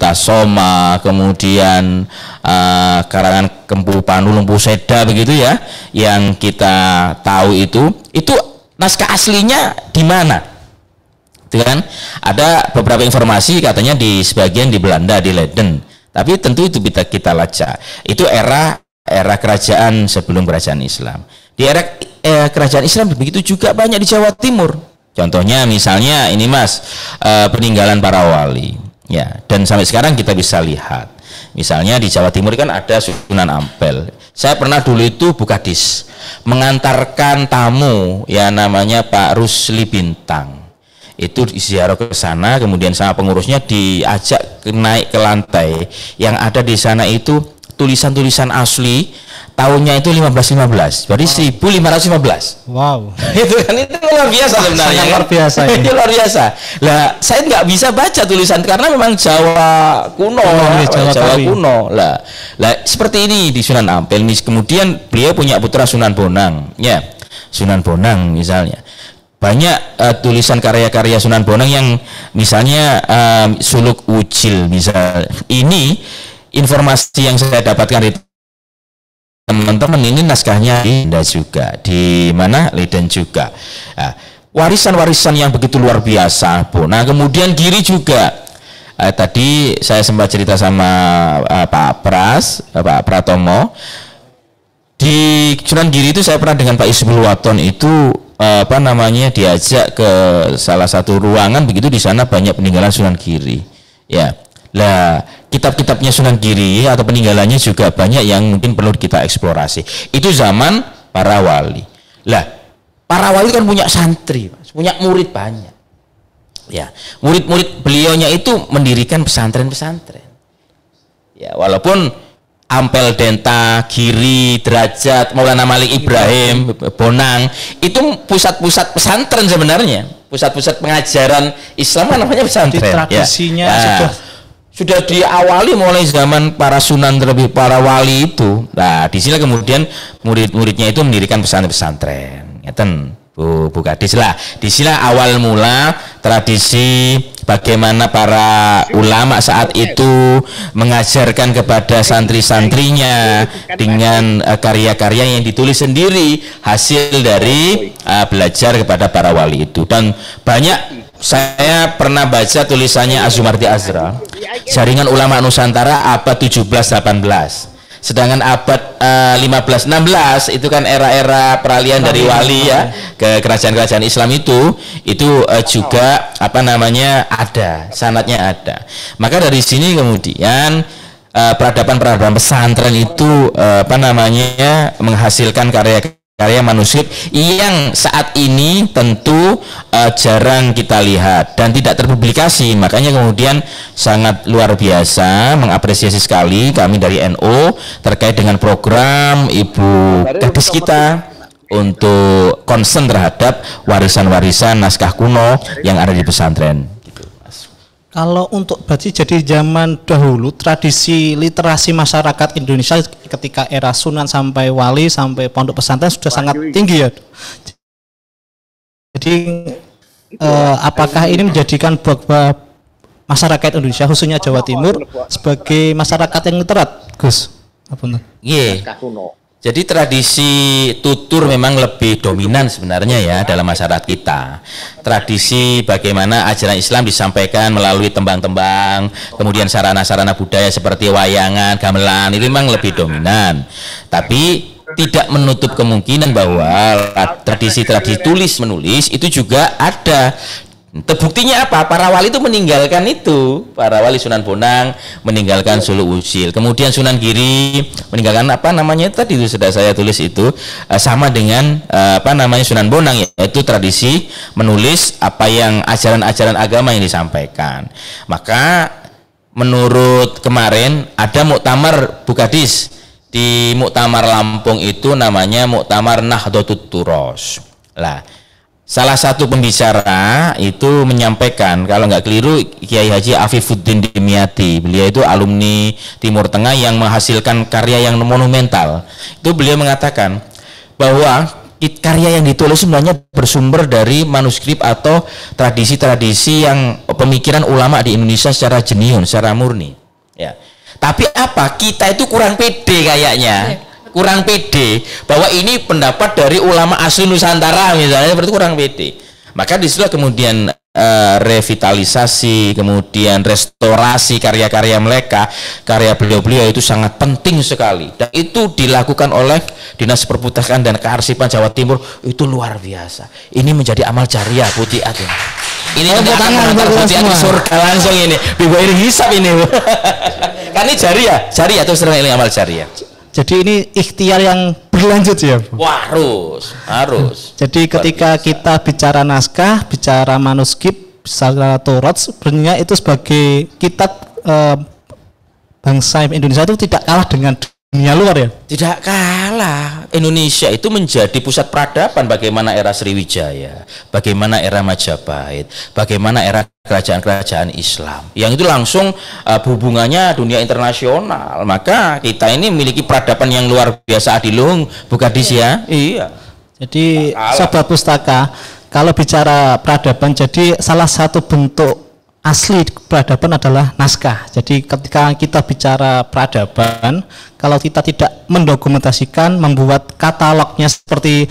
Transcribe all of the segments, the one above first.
Sutasoma, kemudian karangan Kempu Panu Lumpuh Seda begitu ya, yang kita tahu itu naskah aslinya di mana? Itu kan ada beberapa informasi katanya di sebagian di Belanda, di Leiden, tapi tentu itu kita lacak. Itu era kerajaan sebelum kerajaan Islam. Di era kerajaan Islam begitu juga banyak di Jawa Timur. Contohnya misalnya ini Mas, peninggalan para wali ya, dan sampai sekarang kita bisa lihat misalnya di Jawa Timur kan ada Sunan Ampel. Saya pernah dulu itu Bukadis mengantarkan tamu ya, namanya Pak Rusli Bintang, itu ziarah ke sana, kemudian sama pengurusnya diajak naik ke lantai. Yang ada di sana itu tulisan-tulisan asli tahunnya itu 1515, berarti 1515. Wow. Itu kan itu luar biasa sebenarnya. Luar biasa. Itu luar biasa. Lah, saya nggak bisa baca tulisan karena memang Jawa kuno, Jawa kuno. Lah, seperti ini di Sunan Ampel. Kemudian beliau punya putra Sunan Bonang, ya. Sunan Bonang misalnya. Banyak tulisan karya-karya Sunan Bonang yang misalnya Suluk Ucil misal. Ini informasi yang saya dapatkan itu teman-teman, ini naskahnya di Indah juga, di mana Leiden juga. Nah, warisan-warisan yang begitu luar biasa, Bu. Nah, kemudian Giri juga. Tadi saya sempat cerita sama Pak Pratomo. Di Sunan Giri itu saya pernah dengan Pak Isbul Waton itu diajak ke salah satu ruangan begitu, di sana banyak peninggalan Sunan Giri. Ya. Lah, kitab-kitabnya Sunan Giri atau peninggalannya juga banyak yang mungkin perlu kita eksplorasi. Itu zaman para wali. Lah, para wali kan punya santri, punya murid banyak. Ya, murid-murid beliaunya itu mendirikan pesantren-pesantren. Ya, walaupun Ampel Denta, Giri, Derajat, Maulana Malik Ibrahim, Bonang, itu pusat-pusat pesantren sebenarnya. Pusat-pusat pengajaran Islam kan namanya pesantren. Di tradisinya ya. Sudah diawali mulai zaman para sunan terlebih para wali itu. Nah, di sini kemudian murid-muridnya itu mendirikan pesantren-pesantren. Ngeten, Bu Kadis lah. Di sini awal mula tradisi bagaimana para ulama saat itu mengajarkan kepada santri-santrinya dengan karya-karya yang ditulis sendiri hasil dari belajar kepada para wali itu. Dan banyak, saya pernah baca tulisannya Azumardi Azra, Jaringan Ulama Nusantara abad 17-18. Sedangkan abad 15-16 itu kan era-era peralihan dari wali ya ke kerajaan-kerajaan Islam itu juga ada sanadnya ada. Maka dari sini kemudian peradaban pesantren itu menghasilkan karya manuskrip yang saat ini tentu jarang kita lihat dan tidak terpublikasi. Makanya kemudian sangat luar biasa mengapresiasi sekali kami dari NU terkait dengan program Ibu Kadis kita untuk concern terhadap warisan-warisan naskah kuno yang ada di pesantren. Kalau untuk berarti jadi zaman dahulu tradisi literasi masyarakat Indonesia ketika era Sunan sampai Wali sampai pondok pesantren sudah sangat tinggi ya. Jadi apakah ini menjadikan masyarakat Indonesia khususnya Jawa Timur sebagai masyarakat yang literat, Gus? Iya. Jadi tradisi tutur memang lebih dominan sebenarnya ya dalam masyarakat kita. Tradisi bagaimana ajaran Islam disampaikan melalui tembang-tembang, kemudian sarana-sarana budaya seperti wayangan, gamelan, itu memang lebih dominan. Tapi tidak menutup kemungkinan bahwa tradisi-tradisi tulis-menulis itu juga ada. Terbuktinya apa? Para wali itu meninggalkan itu. Para wali Sunan Bonang meninggalkan Suluk Ucil. Kemudian Sunan Giri meninggalkan tadi itu sudah saya tulis itu sama dengan Sunan Bonang, yaitu tradisi menulis apa yang ajaran-ajaran agama yang disampaikan. Maka menurut kemarin ada muktamar Bukadis di Muktamar Lampung itu namanya Muktamar Nahdlatul Turos. Lah, salah satu pembicara itu menyampaikan, kalau nggak keliru Kiai Haji Afifuddin Dimyati, beliau itu alumni Timur Tengah yang menghasilkan karya yang monumental. Itu beliau mengatakan bahwa karya yang ditulis sebenarnya bersumber dari manuskrip atau tradisi-tradisi yang pemikiran ulama di Indonesia secara jeniun, secara murni. Ya. Tapi apa? Kita itu kurang pede kayaknya. Kurang pede bahwa ini pendapat dari ulama asli Nusantara misalnya, seperti kurang pede. Maka disitulah kemudian revitalisasi, kemudian restorasi karya-karya mereka, karya beliau-beliau itu sangat penting sekali, dan itu dilakukan oleh Dinas Perpustakaan dan Kearsipan Jawa Timur. Itu luar biasa. Ini menjadi amal jariah Putih Ati. Ini akan mengantar Putih Ati surga langsung ini. Bibairi hisab ini. Kan ini jariah terus terang ini amal jariah. Jadi ini ikhtiar yang berlanjut ya. Wah, harus. Jadi ketika kita bicara naskah, bicara manuskrip, bicara Taurat, sebenarnya itu sebagai kitab bangsa Indonesia itu tidak kalah dengan dunia luar ya. Tidak kalah. Indonesia itu menjadi pusat peradaban, bagaimana era Sriwijaya, bagaimana era Majapahit, bagaimana era kerajaan-kerajaan Islam, yang itu langsung hubungannya dunia internasional. Maka kita ini memiliki peradaban yang luar biasa Adilung, Bukadis ya. Iya. Jadi Sobat Pustaka, kalau bicara peradaban, jadi salah satu bentuk asli peradaban adalah naskah. Jadi ketika kita bicara peradaban, kalau kita tidak mendokumentasikan, membuat katalognya seperti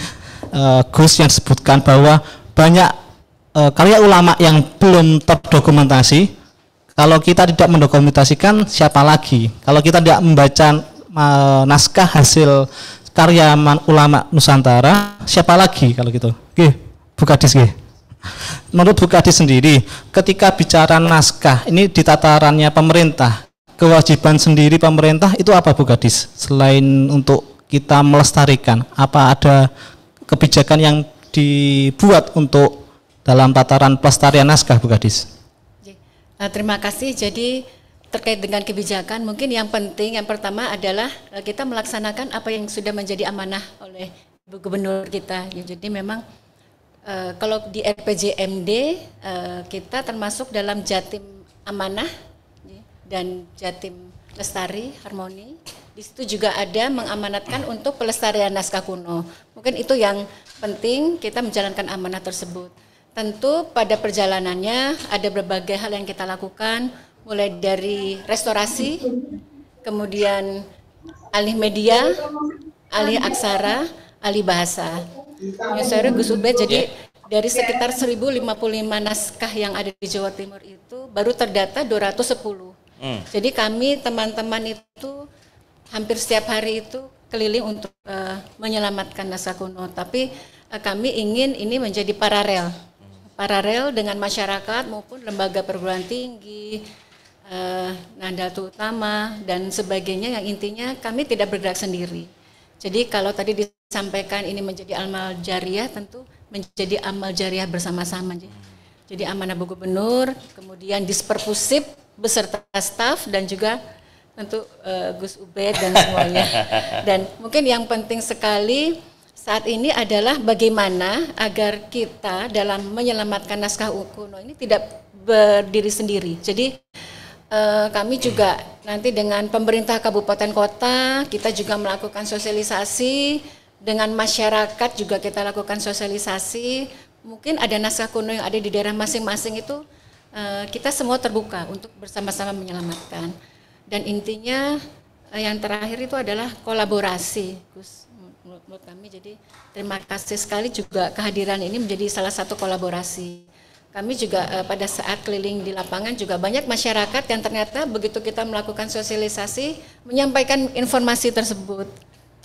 Gus yang disebutkan bahwa banyak karya ulama yang belum terdokumentasi. Kalau kita tidak mendokumentasikan, siapa lagi? Kalau kita tidak membaca naskah hasil karya ulama Nusantara, siapa lagi kalau gitu? Oke, Bukadis nggih. Menurut Bukadis sendiri, ketika bicara naskah ini di tatarannya pemerintah, kewajiban sendiri pemerintah itu apa Bukadis? Selain untuk kita melestarikan, apa ada kebijakan yang dibuat untuk dalam tataran pelestarian naskah Bukadis? Terima kasih. Jadi terkait dengan kebijakan, mungkin yang penting yang pertama adalah kita melaksanakan apa yang sudah menjadi amanah oleh Ibu Gubernur kita. Jadi memang kalau di RPJMD kita termasuk dalam Jatim Amanah dan Jatim Lestari Harmoni. Di situ juga ada mengamanatkan untuk pelestarian naskah kuno. Mungkin itu yang penting, kita menjalankan amanah tersebut. Tentu pada perjalanannya ada berbagai hal yang kita lakukan, mulai dari restorasi, kemudian alih media, alih aksara, alih bahasa. Saya Gus Ubed, jadi dari sekitar 1055 naskah yang ada di Jawa Timur itu baru terdata 210. Jadi kami teman-teman itu hampir setiap hari itu keliling untuk menyelamatkan naskah kuno. Tapi kami ingin ini menjadi paralel dengan masyarakat maupun lembaga perguruan tinggi, Nahdlatul Ulama dan sebagainya, yang intinya kami tidak bergerak sendiri. Jadi kalau tadi disampaikan ini menjadi amal jariah, tentu menjadi amal jariah bersama-sama. Jadi amanah Bu Gubernur, kemudian Disperpusip beserta staf dan juga tentu Gus Ubed dan semuanya. Dan mungkin yang penting sekali saat ini adalah bagaimana agar kita dalam menyelamatkan naskah kuno ini tidak berdiri sendiri. Jadi kami juga nanti dengan pemerintah kabupaten kota, kita juga melakukan sosialisasi, dengan masyarakat juga kita lakukan sosialisasi. Mungkin ada naskah kuno yang ada di daerah masing-masing itu, kita semua terbuka untuk bersama-sama menyelamatkan. Dan intinya yang terakhir itu adalah kolaborasi, Gus, menurut kami. Jadi terima kasih sekali juga kehadiran ini menjadi salah satu kolaborasi. Kami juga pada saat keliling di lapangan juga banyak masyarakat yang ternyata begitu kita melakukan sosialisasi menyampaikan informasi tersebut.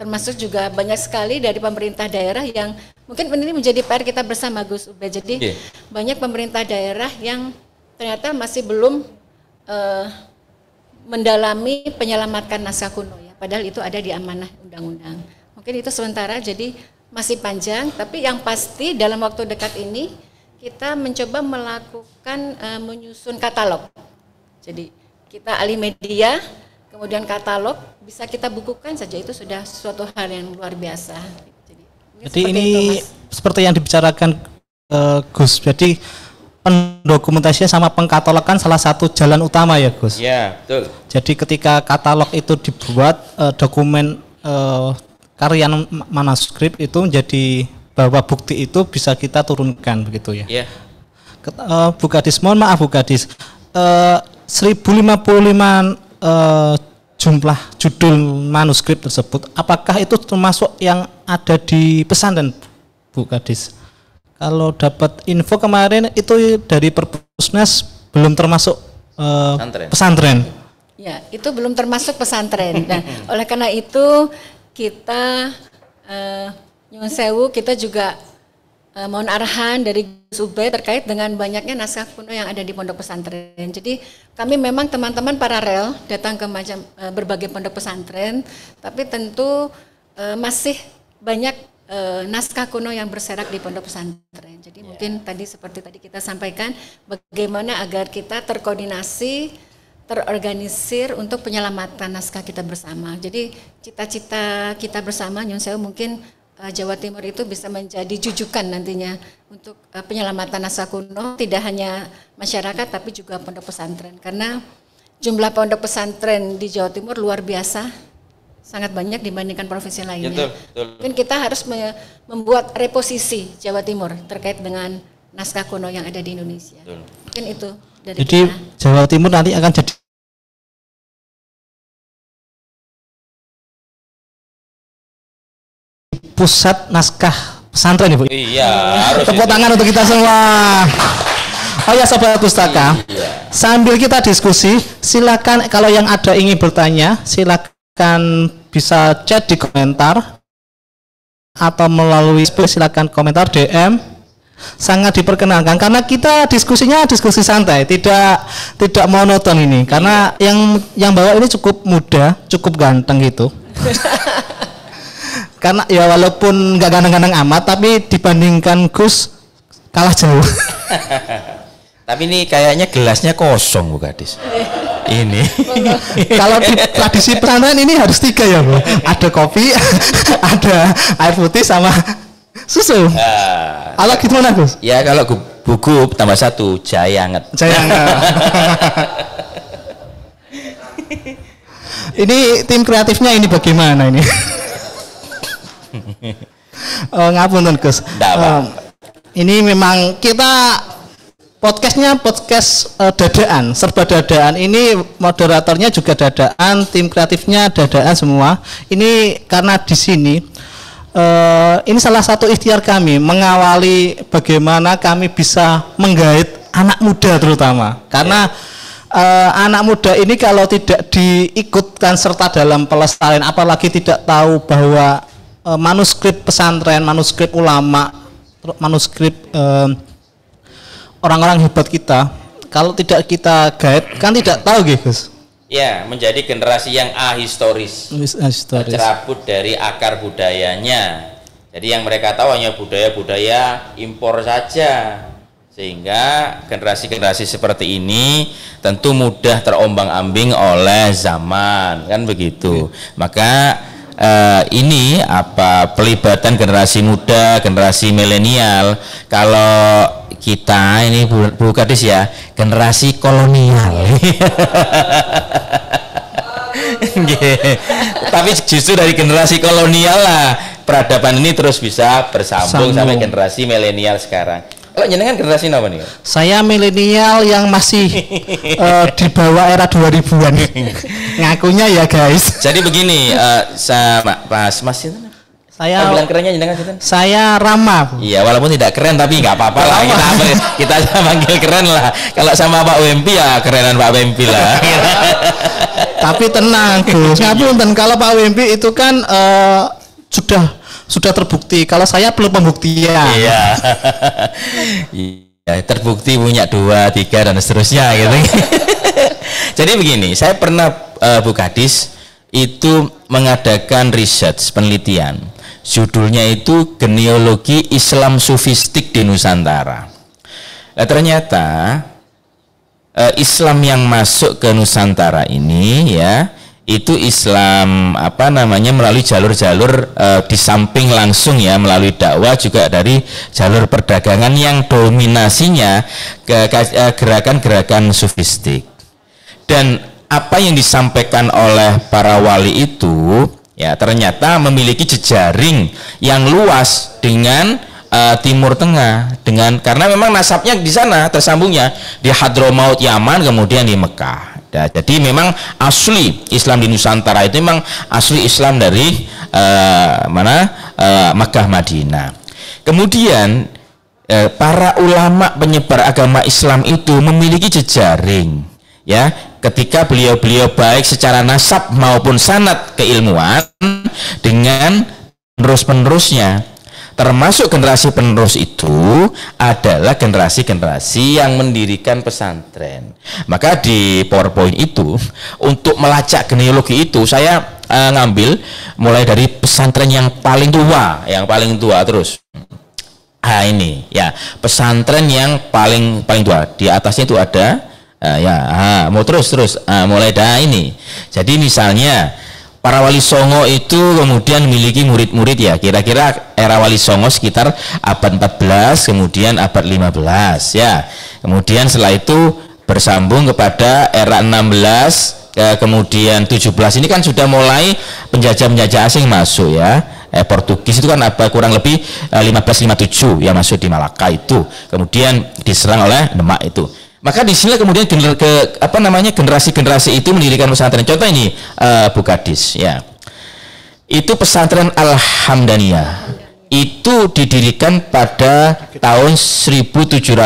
Termasuk juga banyak sekali dari pemerintah daerah yang mungkin ini menjadi PR kita bersama Gus Ubed. Jadi banyak pemerintah daerah yang ternyata masih belum mendalami penyelamatan naskah kuno ya. Padahal itu ada di amanah undang-undang. Mungkin itu sementara, jadi masih panjang. Tapi yang pasti dalam waktu dekat ini kita mencoba melakukan menyusun katalog. Jadi kita alih media, kemudian katalog bisa kita bukukan saja, itu sudah suatu hal yang luar biasa. Jadi ini itu, seperti yang dibicarakan Gus. Jadi pendokumentasinya sama pengkatalogan salah satu jalan utama ya Gus. Ya betul. Jadi ketika katalog itu dibuat, dokumen karya manuskrip itu menjadi bahwa bukti itu bisa kita turunkan begitu ya. Yeah. Bu Kadis, mohon maaf Bu Kadis, 1055 jumlah judul manuskrip tersebut, apakah itu termasuk yang ada di pesantren Bu Kadis? Kalau dapat info kemarin itu dari Perpusnas belum termasuk pesantren. Ya, itu belum termasuk pesantren. Nah, oleh karena itu kita nyuwun sewu, kita juga mohon arahan dari Gus Ubay terkait dengan banyaknya naskah kuno yang ada di pondok pesantren. Jadi kami memang teman-teman paralel datang ke berbagai pondok pesantren, tapi tentu masih banyak naskah kuno yang berserak di pondok pesantren. Jadi mungkin tadi seperti tadi kita sampaikan, bagaimana agar kita terkoordinasi, terorganisir untuk penyelamatan naskah kita bersama. Jadi cita-cita kita bersama nyuwun sewu mungkin Jawa Timur itu bisa menjadi jujukan nantinya untuk penyelamatan naskah kuno, tidak hanya masyarakat tapi juga pondok pesantren, karena jumlah pondok pesantren di Jawa Timur luar biasa, sangat banyak dibandingkan provinsi lainnya. Betul. Mungkin kita harus membuat reposisi Jawa Timur terkait dengan naskah kuno yang ada di Indonesia. Betul. Mungkin itu dari jadi kita. Jawa Timur nanti akan jadi pusat naskah pesantren Ibu. Iya, harus. Tepuk tangan untuk kita semua. Oh ya Sobat Pustaka, sambil kita diskusi, silakan kalau yang ada ingin bertanya, silakan bisa chat di komentar atau melalui silakan komentar DM. Sangat diperkenalkan karena kita diskusinya diskusi santai, tidak monoton ini. Karena yang bawa ini cukup muda, cukup ganteng gitu. Karena ya walaupun nggak ganteng-ganteng amat, tapi dibandingkan Gus kalah jauh. Tapi ini kayaknya gelasnya kosong Bu Kadis. Ini. Kalau di tradisi pesantren ini harus 3 ya Bu. Ada kopi, ada air putih sama susu. Kalau gimana Gus? Ya kalau gugup tambah 1 jayanget. Ini tim kreatifnya ini bagaimana ini? Ngapunten Gus. Ini memang kita podcastnya podcast dadaan, serba dadaan. Ini moderatornya juga dadaan, tim kreatifnya dadaan semua. Ini karena di sini ini salah satu ikhtiar kami mengawali bagaimana kami bisa menggait anak muda terutama. Karena anak muda ini kalau tidak diikutkan serta dalam pelestarian, apalagi tidak tahu bahwa manuskrip pesantren, manuskrip ulama, manuskrip orang-orang hebat kita, kalau tidak kita guide kan tidak tahu Gus. Ya, menjadi generasi yang ahistoris, tercerabut dari akar budayanya. Jadi yang mereka tahu hanya budaya-budaya impor saja, sehingga generasi-generasi seperti ini tentu mudah terombang-ambing oleh zaman, kan begitu. Maka ini pelibatan generasi muda, generasi milenial. Kalau kita ini Bu Kadis ya, generasi kolonial. Tapi justru dari generasi kolonial lah peradaban ini terus bisa bersambung sampai generasi milenial sekarang. Kalau jenengan generasi apa nih? Saya milenial yang masih di bawah era 2000-an. Ngakunya ya guys. Jadi begini, sama Mas itu. Saya bilang kerennya jenengan itu. Saya Rama. Iya, walaupun tidak keren tapi nggak apa-apa lah. Kita panggil keren lah. Kalau sama Pak Wempi ya kerenan Pak Wempi lah. Tapi tenang Gus, ngapunten, kalau Pak Wempi itu kan sudah terbukti. Kalau saya belum pembuktian. Iya. Iya, terbukti punya 2, 3 dan seterusnya gitu. Jadi begini, saya pernah Bu Kadis itu mengadakan riset penelitian. Judulnya itu Genealogi Islam Sufistik di Nusantara. Nah, ternyata Islam yang masuk ke Nusantara ini ya, itu Islam melalui jalur-jalur di samping langsung ya melalui dakwah, juga dari jalur perdagangan yang dominasinya gerakan-gerakan sufistik. Dan apa yang disampaikan oleh para wali itu ya ternyata memiliki jejaring yang luas dengan Timur Tengah, karena memang nasabnya di sana tersambungnya di Hadramaut Yaman, kemudian di Mekah. Ya, jadi memang asli Islam di Nusantara itu memang asli Islam dari Makkah Madinah. Kemudian para ulama penyebar agama Islam itu memiliki jejaring, ya, ketika beliau-beliau baik secara nasab maupun sanad keilmuan dengan penerus-penerusnya. Termasuk generasi penerus itu adalah generasi-generasi yang mendirikan pesantren. Maka di PowerPoint itu untuk melacak genealogi itu saya ngambil mulai dari pesantren yang paling tua terus. Ini ya pesantren yang paling tua. Di atasnya itu ada mau terus mulai dari ini. Jadi misalnya para wali songo itu kemudian memiliki murid-murid, ya, kira-kira era wali songo sekitar abad 14, kemudian abad 15, ya. Kemudian setelah itu bersambung kepada era 16, kemudian 17. Ini kan sudah mulai penjajah-penjajah asing masuk, ya. Portugis itu kan kurang lebih 1557 ya masuk di Malaka itu. Kemudian diserang oleh Demak itu. Maka di sini kemudian generasi-generasi itu mendirikan pesantren. Contoh ini Bu Kadis, ya. Itu pesantren Al-Hamdaniyah. Itu didirikan pada tahun 1787.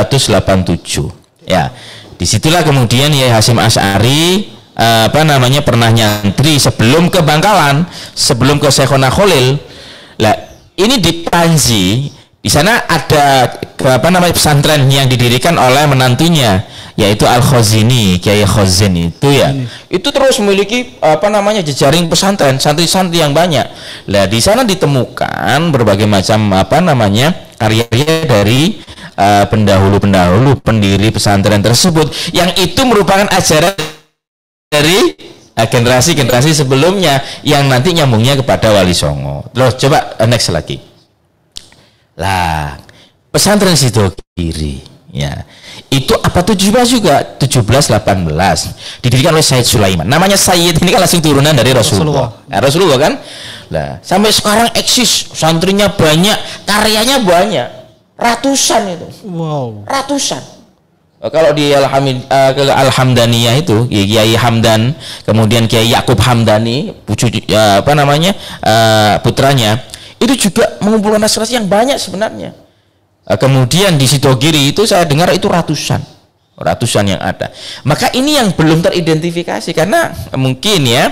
Ya. Disitulah kemudian Yai Hasyim Asy'ari pernah nyantri sebelum ke Bangkalan, sebelum ke Syekhona Khalil. Lah, ini di Panji. Di sana ada pesantren yang didirikan oleh menantunya, yaitu Al-Khazini, Kiai Khazin itu, ya. Itu terus memiliki jejaring pesantren, santri-santri yang banyak. Lah di sana ditemukan berbagai macam karya-karya dari pendahulu-pendahulu pendiri pesantren tersebut, yang itu merupakan ajaran dari generasi-generasi sebelumnya yang nanti nyambungnya kepada Wali Songo. Terus coba next lagi. Lah, pesantren Sidogiri, ya, itu apa 17 juga 17-18 didirikan oleh Sayyid Sulaiman. Namanya Sayyid ini kan langsung turunan dari Rasulullah. Rasulullah kan. Lah, sampai sekarang eksis, santrinya banyak, karyanya banyak, ratusan itu. Wow. Ratusan. Kalau di Al-Hamdaniyah itu Kiai Hamdan, kemudian Kiai Yakub Hamdani, putranya, itu juga mengumpulkan naskah yang banyak sebenarnya. Kemudian di Sidogiri itu saya dengar itu ratusan yang ada. Maka ini yang belum teridentifikasi karena mungkin ya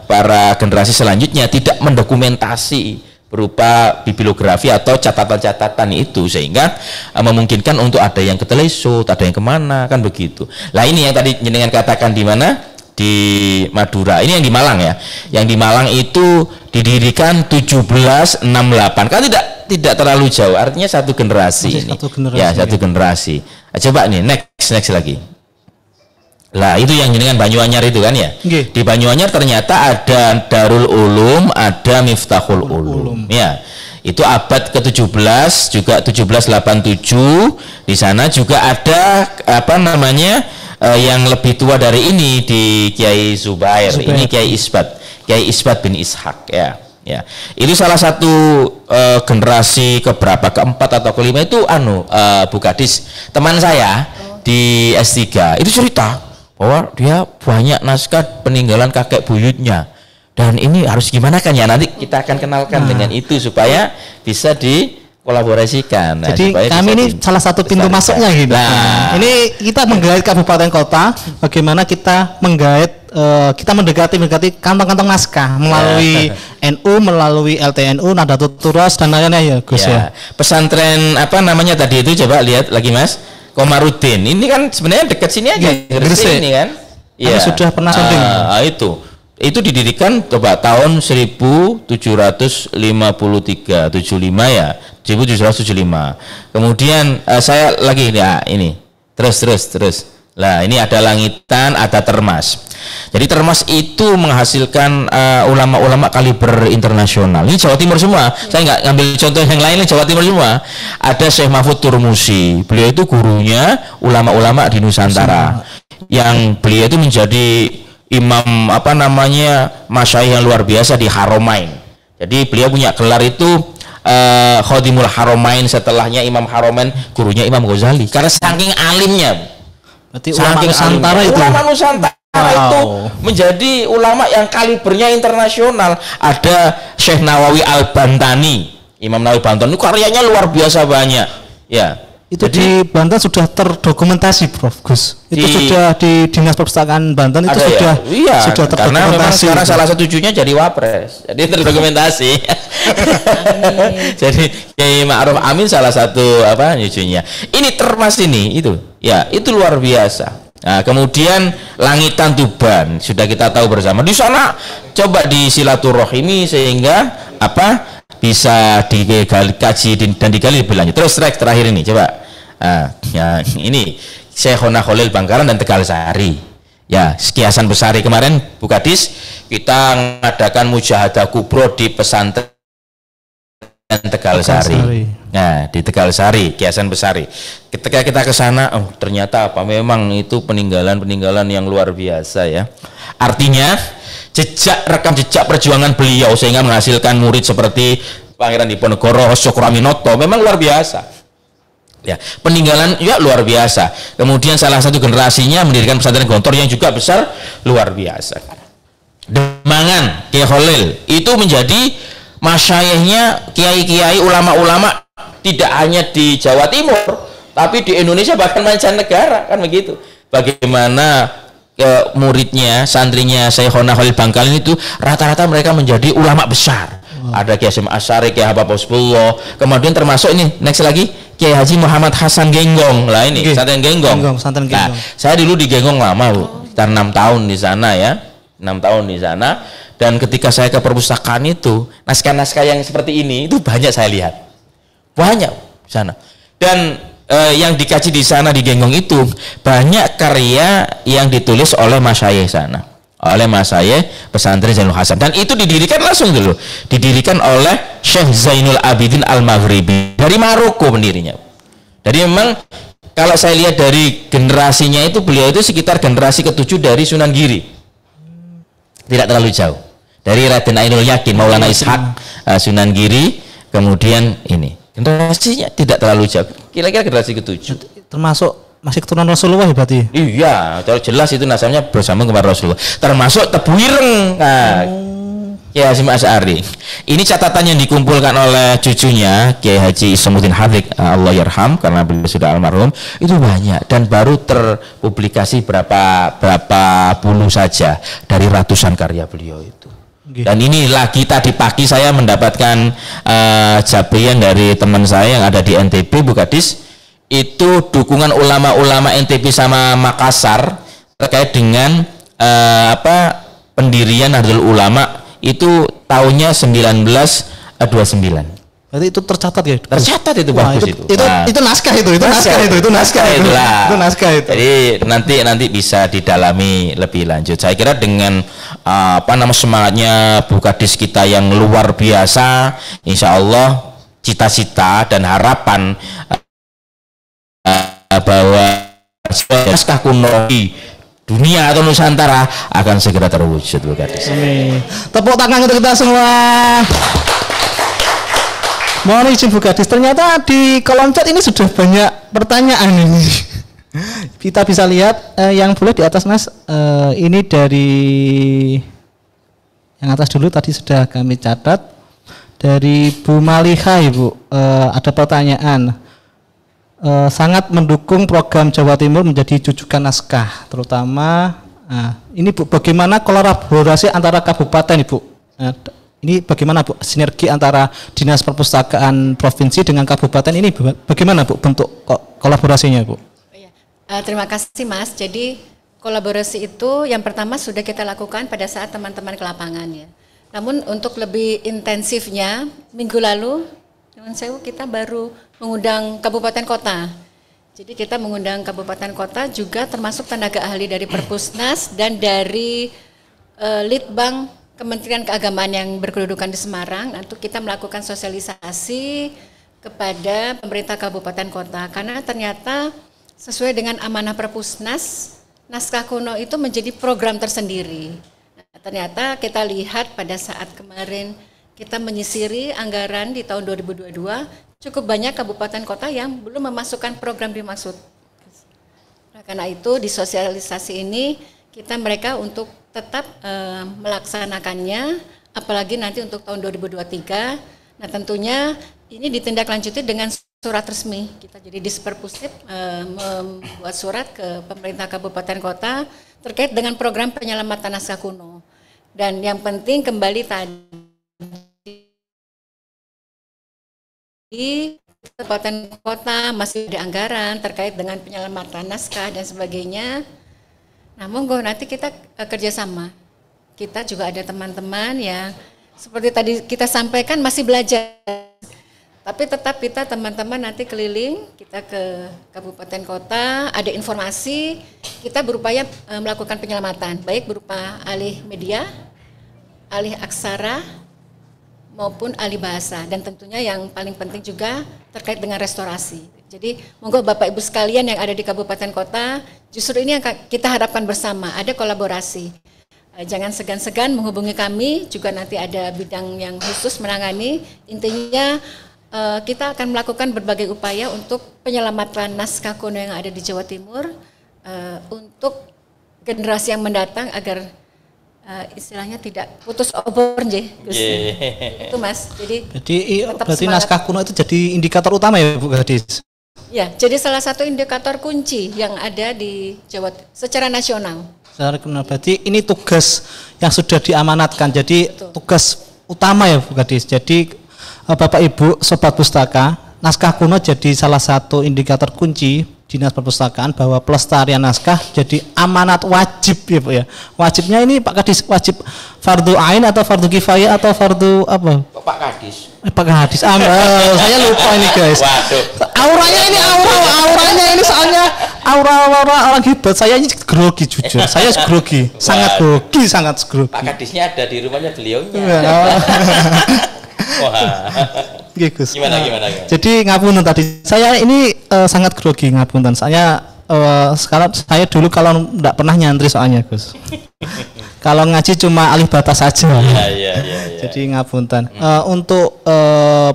para generasi selanjutnya tidak mendokumentasi berupa bibliografi atau catatan-catatan itu, sehingga memungkinkan untuk ada yang ke Telesut, ada yang kemana, kan begitu. Lah ini yang tadi jenengan katakan di mana? Di Madura. Ini yang di Malang, ya. Yang di Malang itu didirikan 1768. Kan tidak terlalu jauh. Artinya satu generasi ini. Satu generasi. Nah, coba nih next lagi. Lah itu yang jenengan Banyuanyar itu kan, ya. Di Banyuanyar ternyata ada Darul Ulum, ada Miftahul Ulum. Ya. Itu abad ke-17 juga 1787. Di sana juga ada yang lebih tua dari ini di Kiai Zubair. Ini Kiai Isbat bin Ishak, ya. Itu salah satu generasi keberapa, keempat atau kelima itu Bu Kadis, teman saya di S3 itu cerita bahwa dia banyak naskah peninggalan kakek buyutnya, dan ini harus gimana kan, ya, nanti kita akan kenalkan dengan itu supaya bisa kolaborasikan. Jadi kami ini salah satu pintu masuknya gitu. Nah, ini kita menggait kabupaten kota, bagaimana kita menggait, kita mendekati kantong-kantong naskah melalui NU, melalui LTNU, Nahdlatul Turas dan lainnya, ya Gus, ya. Pesantren tadi itu, coba lihat lagi Mas, Komarudin. Ini kan sebenarnya dekat sini aja, Gresik ini kan. Iya. Sudah pernah syuting. Itu didirikan coba tahun 1753, 75 ya. 1775. Kemudian saya lagi ini. Terus. Lah, ini ada Langitan, ada Termas. Jadi Termas itu menghasilkan ulama-ulama kaliber internasional. Ini Jawa Timur semua. Saya nggak ngambil contoh yang lain, Jawa Timur semua. Ada Syekh Mahfud Turmusi. Beliau itu gurunya ulama-ulama di Nusantara. Yang beliau itu menjadi imam apa namanya masyayikh yang luar biasa di Haromain. Jadi beliau punya gelar itu Khodimul Haromain, setelahnya Imam Haromain gurunya Imam Ghazali. Karena saking alimnya. Berarti ulama Nusantara itu. Ulama Nusantara itu menjadi ulama yang kalibernya internasional. Ada Syekh Nawawi Al-Bantani, Imam Nawawi Bantani itu karyanya luar biasa banyak. Ya. Itu jadi, di Banten sudah terdokumentasi, Prof. Gus. Itu sudah di Dinas Perpustakaan Banten itu sudah ya? Iya, sudah terdokumentasi. Karena memang sekarang salah satu cucunya jadi wapres, jadi terdokumentasi. Jadi Kiai Ma'ruf Amin salah satu apa cucunya. Ini termas ini itu, ya itu luar biasa. Nah, kemudian Langitan Tuban sudah kita tahu bersama. Di sana coba disilaturahimi sehingga apa? Bisa dikaji dan digali lebih lanjut. Terus terakhir ini coba ya ini Syekhona Khalil Bangkalan dan Tegal Sari ya, Kiasan Besari. Kemarin Bu Kadis kita mengadakan mujahadah kubro di pesantren Tegal Sari. Nah di Tegal Sari Kiasan Besari, ketika kita ke sana ternyata apa, memang itu peninggalan yang luar biasa ya. Artinya rekam jejak perjuangan beliau sehingga menghasilkan murid seperti Pangeran Diponegoro, Sokraminoto, memang luar biasa. Ya, peninggalan ya luar biasa. Kemudian salah satu generasinya mendirikan pesantren Gontor yang juga besar, luar biasa. Demangan Kiai Khalil itu menjadi masyayikhnya kiai-kiai ulama-ulama tidak hanya di Jawa Timur, tapi di Indonesia bahkan mancanegara, kan begitu. Bagaimana muridnya, santrinya Syekhona Khalil Bangkalan itu rata-rata mereka menjadi ulama besar. Ada Kiai Hasyim Asy'ari, Kiai Habib Husbullah, kemudian termasuk ini next lagi Kiai Haji Muhammad Hasan Genggong. Lah ini pesantren Genggong. Nah, saya dulu di Genggong lama, Bu. Sekitar 6 tahun di sana ya. 6 tahun di sana, dan ketika saya ke perpustakaan itu, naskah-naskah yang seperti ini itu banyak saya lihat. Banyak di sana. Dan yang dikaji di sana di Genggong itu banyak karya yang ditulis oleh masyayikh sana, oleh masyayikh pesantren Zainul Hasan, dan itu didirikan langsung dulu, didirikan oleh Syekh Zainul Abidin Al-Maghribi dari Maroko pendirinya. Jadi memang kalau saya lihat dari generasinya itu, beliau itu sekitar generasi ke-7 dari Sunan Giri, tidak terlalu jauh dari Raden Ainul Yakin, Maulana Ishak, Sunan Giri, kemudian ini generasinya tidak terlalu jauh, kira-kira generasi ke-7, termasuk masih keturunan Rasulullah ya berarti? Iya, jelas itu nasabnya bersama kepada Rasulullah, termasuk Tebu Ireng. Nah, Kiai Hasyim Asy'ari. Ini catatan yang dikumpulkan oleh cucunya Kiai Haji Isamuddin Hadik, Allah yarham, karena beliau sudah almarhum, itu banyak dan baru terpublikasi berapa puluh saja dari ratusan karya beliau itu. Dan ini lagi tadi pagi saya mendapatkan jabrian dari teman saya yang ada di NTB, Bu Kadis, itu dukungan ulama-ulama NTB sama Makassar terkait dengan pendirian Nahdlatul Ulama itu tahunnya 1929. Berarti itu tercatat ya? Tercatat itu. Wah, bagus itu. Itu naskah itu naskah itu. Jadi nanti bisa didalami lebih lanjut. Saya kira dengan semangatnya Bu Kadis kita yang luar biasa, insya Allah cita-cita dan harapan bahwa naskah kuno di dunia atau Nusantara akan segera terwujud, Bu Kadis. Amin. Tepuk tangan untuk kita semua. Mohon izin Bu Kadis, ternyata di kolom chat ini sudah banyak pertanyaan ini. Kita bisa lihat yang boleh di atas Mas, ini dari yang atas dulu tadi sudah kami catat. Dari Bu Maliha Ibu, ada pertanyaan. Sangat mendukung program Jawa Timur menjadi jujukan naskah, terutama ini Bu, bagaimana kolaborasi antara kabupaten Ibu? Ini bagaimana Bu sinergi antara Dinas Perpustakaan Provinsi dengan kabupaten ini, bagaimana Bu bentuk kolaborasinya Bu? Terima kasih Mas. Jadi kolaborasi itu yang pertama sudah kita lakukan pada saat teman-teman ke lapangan ya. Namun untuk lebih intensifnya minggu lalu kita baru mengundang kabupaten kota. Jadi kita mengundang kabupaten kota juga termasuk tenaga ahli dari Perpusnas dan dari Litbang Kementerian Keagamaan yang berkedudukan di Semarang, untuk kita melakukan sosialisasi kepada pemerintah kabupaten kota, karena ternyata sesuai dengan amanah Perpusnas naskah kuno itu menjadi program tersendiri. Nah, ternyata kita lihat pada saat kemarin kita menyisiri anggaran di tahun 2022, cukup banyak kabupaten kota yang belum memasukkan program dimaksud. Nah, karena itu di sosialisasi ini mereka untuk tetap melaksanakannya, apalagi nanti untuk tahun 2023. Nah, tentunya ini ditindaklanjuti dengan surat resmi. Kita jadi Disperpusdip membuat surat ke pemerintah kabupaten kota terkait dengan program penyelamatan naskah kuno. Dan yang penting kembali tadi di kabupaten kota masih ada anggaran terkait dengan penyelamatan naskah dan sebagainya. Nah, monggo nanti kita kerjasama. Kita juga ada teman-teman yang seperti tadi kita sampaikan masih belajar. Tapi tetap kita teman-teman nanti keliling, kita ke kabupaten kota, ada informasi, kita berupaya melakukan penyelamatan, baik berupa alih media, alih aksara, maupun alih bahasa. Dan tentunya yang paling penting juga terkait dengan restorasi. Jadi monggo Bapak Ibu sekalian yang ada di kabupaten kota, justru ini yang kita harapkan bersama, ada kolaborasi. Jangan segan-segan menghubungi kami, juga nanti ada bidang yang khusus menangani. Intinya kita akan melakukan berbagai upaya untuk penyelamatan naskah kuno yang ada di Jawa Timur untuk generasi yang mendatang agar istilahnya tidak putus obor, itu Mas. Jadi berarti naskah kuno itu jadi indikator utama ya Bu Gadis? Ya, jadi salah satu indikator kunci yang ada di Jawa secara nasional. Berarti ini tugas yang sudah diamanatkan, jadi betul, tugas utama ya Bu Gadis. Jadi Bapak Ibu Sobat Pustaka, naskah kuno jadi salah satu indikator kunci Dinas Perpustakaan bahwa pelestarian naskah jadi amanat wajib ya Bu ya. Wajibnya ini Pak Kadis wajib fardu ain atau fardu kifayah atau fardu apa? Pak Kadis. Pak Kadis. Saya lupa ini guys. Waduh. Auranya ini soalnya aura orang hebat. Saya ini grogi jujur. Saya grogi, sangat grogi, sangat grogi. Pak Kadisnya ada di rumahnya beliaunya. Wah. Gimana. Jadi ngapunten tadi. Saya ini sangat grogi ngapunten. Saya sekarang saya dulu kalau enggak pernah nyantri soalnya, Gus. Kalau ngaji cuma alih batas saja. Iya. Jadi ngapunten. Untuk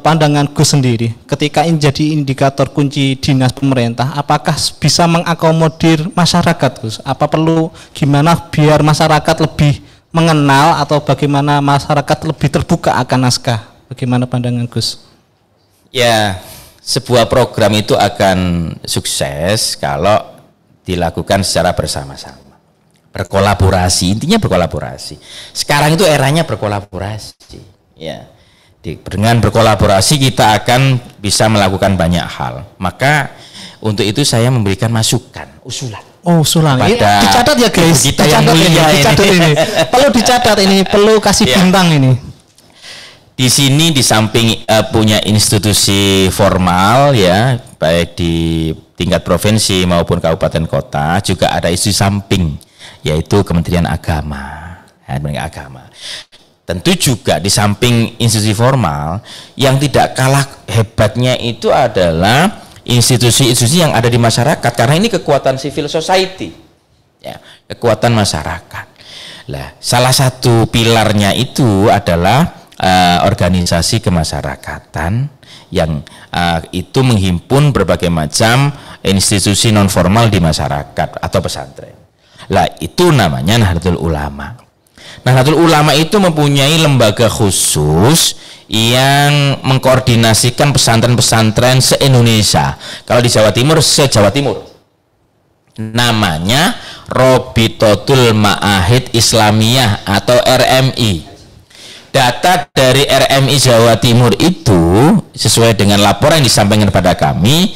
pandangan Gus sendiri, ketika ini jadi indikator kunci dinas pemerintah, apakah bisa mengakomodir masyarakat, Gus? Apa perlu gimana biar masyarakat lebih mengenal atau bagaimana masyarakat lebih terbuka akan naskah? Bagaimana pandangan Gus? Ya, sebuah program itu akan sukses kalau dilakukan secara bersama-sama, berkolaborasi. Intinya berkolaborasi. Sekarang itu eranya berkolaborasi. Ya, dengan berkolaborasi kita akan bisa melakukan banyak hal. Maka untuk itu saya memberikan masukan, usulan. Oh, usulan. Dicatat ya guys. Dicatat ini. Perlu dicatat ini, perlu kasih bintang ini. Di sini di samping punya institusi formal ya, baik di tingkat provinsi maupun kabupaten kota, juga ada institusi samping, yaitu Kementerian Agama. Tentu juga di samping institusi formal, yang tidak kalah hebatnya itu adalah institusi-institusi yang ada di masyarakat, karena ini kekuatan civil society, ya, kekuatan masyarakat. Lah, salah satu pilarnya itu adalah organisasi kemasyarakatan yang itu menghimpun berbagai macam institusi non formal di masyarakat atau pesantren. Lah, itu namanya Nahdlatul Ulama. Nahdlatul Ulama itu mempunyai lembaga khusus yang mengkoordinasikan pesantren-pesantren se-Indonesia. Kalau di Jawa Timur, se-Jawa Timur. Namanya Robitotul Ma'ahid Islamiyah atau RMI. Data dari RMI Jawa Timur itu sesuai dengan laporan yang disampaikan kepada kami,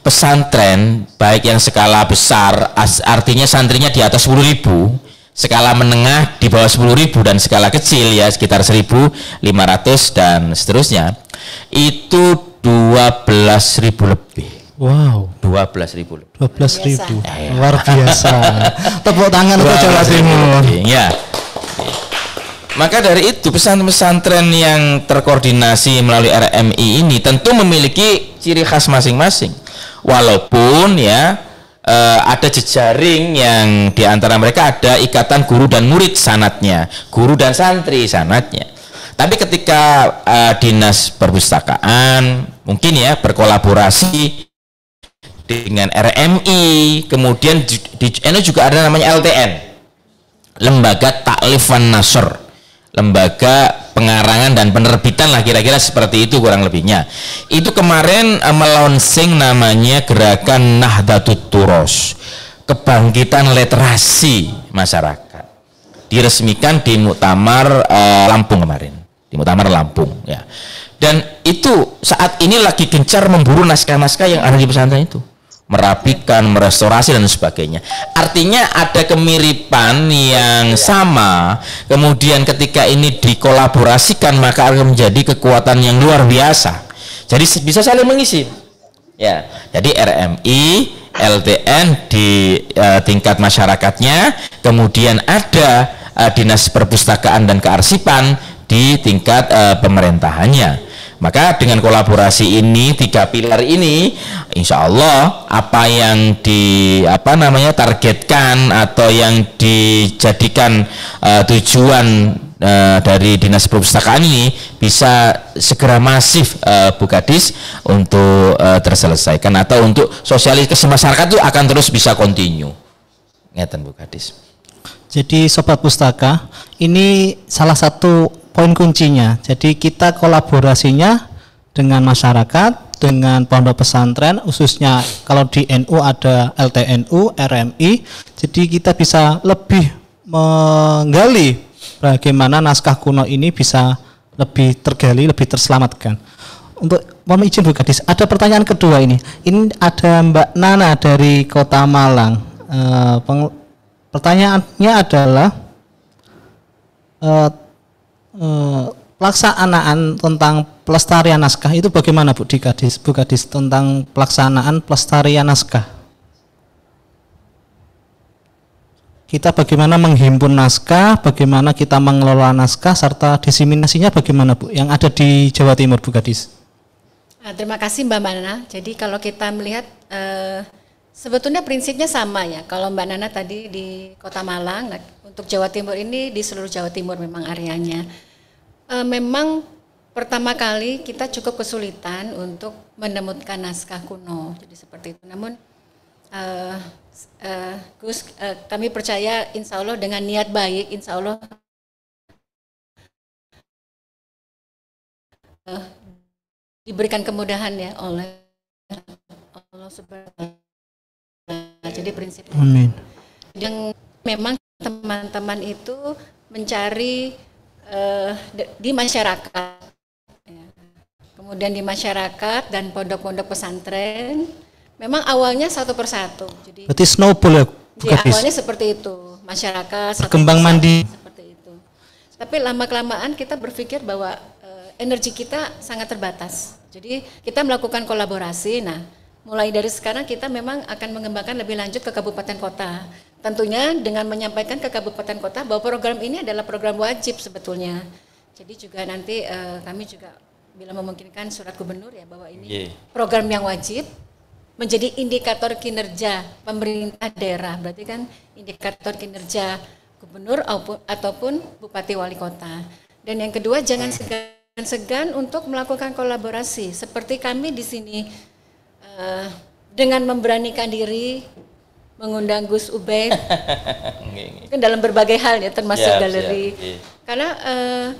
pesantren baik yang skala besar artinya santrinya di atas 10.000, skala menengah di bawah 10.000, dan skala kecil ya sekitar 1.500 dan seterusnya, itu 12.000 lebih. Wow, 12.000 lebih. 12.000. Luar biasa. Tepuk tangan untuk Jawa Timur. Ya. Maka dari itu pesantren-pesantren yang terkoordinasi melalui RMI ini tentu memiliki ciri khas masing-masing. Walaupun ya ada jejaring yang diantara mereka ada ikatan guru dan murid sanatnya, guru dan santri sanatnya. Tapi ketika dinas perpustakaan mungkin ya berkolaborasi dengan RMI, kemudian di NU juga ada namanya LTN, Lembaga Taklif wan Nasr, lembaga pengarangan dan penerbitan lah, kira-kira seperti itu kurang lebihnya. Itu kemarin melonsing namanya gerakan Nahdlatul Turos, kebangkitan literasi masyarakat, diresmikan di Muktamar Lampung kemarin, di Muktamar Lampung ya. Dan itu saat ini lagi gencar memburu naskah-naskah yang ada di pesantren itu, merapikan, merestorasi dan sebagainya. Artinya ada kemiripan yang sama. Kemudian ketika ini dikolaborasikan maka akan menjadi kekuatan yang luar biasa. Jadi bisa saling mengisi. Ya, jadi RMI, LTN di tingkat masyarakatnya, kemudian ada dinas perpustakaan dan kearsipan di tingkat pemerintahannya. Maka dengan kolaborasi ini, 3 pilar ini, insya Allah apa yang targetkan atau yang dijadikan tujuan dari dinas perpustakaan ini bisa segera masif, Bu Kadis, untuk terselesaikan, atau untuk sosialisasi masyarakat itu akan terus bisa continue. Ngeten Bu Kadis. Jadi Sobat Pustaka, ini salah satu poin kuncinya. Jadi kita kolaborasinya dengan masyarakat, dengan pondok pesantren, khususnya kalau di NU ada LTNU, RMI. Jadi kita bisa lebih menggali bagaimana naskah kuno ini bisa lebih tergali, lebih terselamatkan. Untuk mohon izin Bu Kadis, ada pertanyaan kedua ini. Ini ada Mbak Nana dari Kota Malang. Pertanyaannya adalah pelaksanaan tentang pelestarian naskah itu bagaimana Bu Kadis tentang pelaksanaan pelestarian naskah? Kita bagaimana menghimpun naskah, bagaimana kita mengelola naskah, serta diseminasinya bagaimana Bu yang ada di Jawa Timur, Bu Kadis? Terima kasih Mbak Nana. Jadi kalau kita melihat sebetulnya prinsipnya sama ya. Kalau Mbak Nana tadi di Kota Malang, untuk Jawa Timur ini di seluruh Jawa Timur memang areanya. Memang pertama kali kita cukup kesulitan untuk menemukan naskah kuno, jadi seperti itu. Namun Gus, kami percaya insya Allah dengan niat baik, insya Allah diberikan kemudahan ya oleh Allah Subhanahu wa Ta'ala. Jadi prinsip Amin. yang memang teman-teman itu mencari di masyarakat, kemudian di masyarakat dan pondok-pondok pesantren, memang awalnya satu persatu. Jadi berarti snowball ya, awalnya seperti itu, masyarakat berkembang mandi seperti itu. Tapi lama-kelamaan kita berpikir bahwa energi kita sangat terbatas. Jadi kita melakukan kolaborasi. Nah, mulai dari sekarang kita memang akan mengembangkan lebih lanjut ke kabupaten kota. Tentunya dengan menyampaikan ke kabupaten kota bahwa program ini adalah program wajib sebetulnya. Jadi juga nanti kami juga bila memungkinkan surat gubernur ya bahwa ini program yang wajib menjadi indikator kinerja pemerintah daerah. Berarti kan indikator kinerja gubernur ataupun bupati wali kota. Dan yang kedua jangan segan untuk melakukan kolaborasi seperti kami di sini dengan memberanikan diri mengundang Gus Ubaid kan dalam berbagai hal ya termasuk galeri karena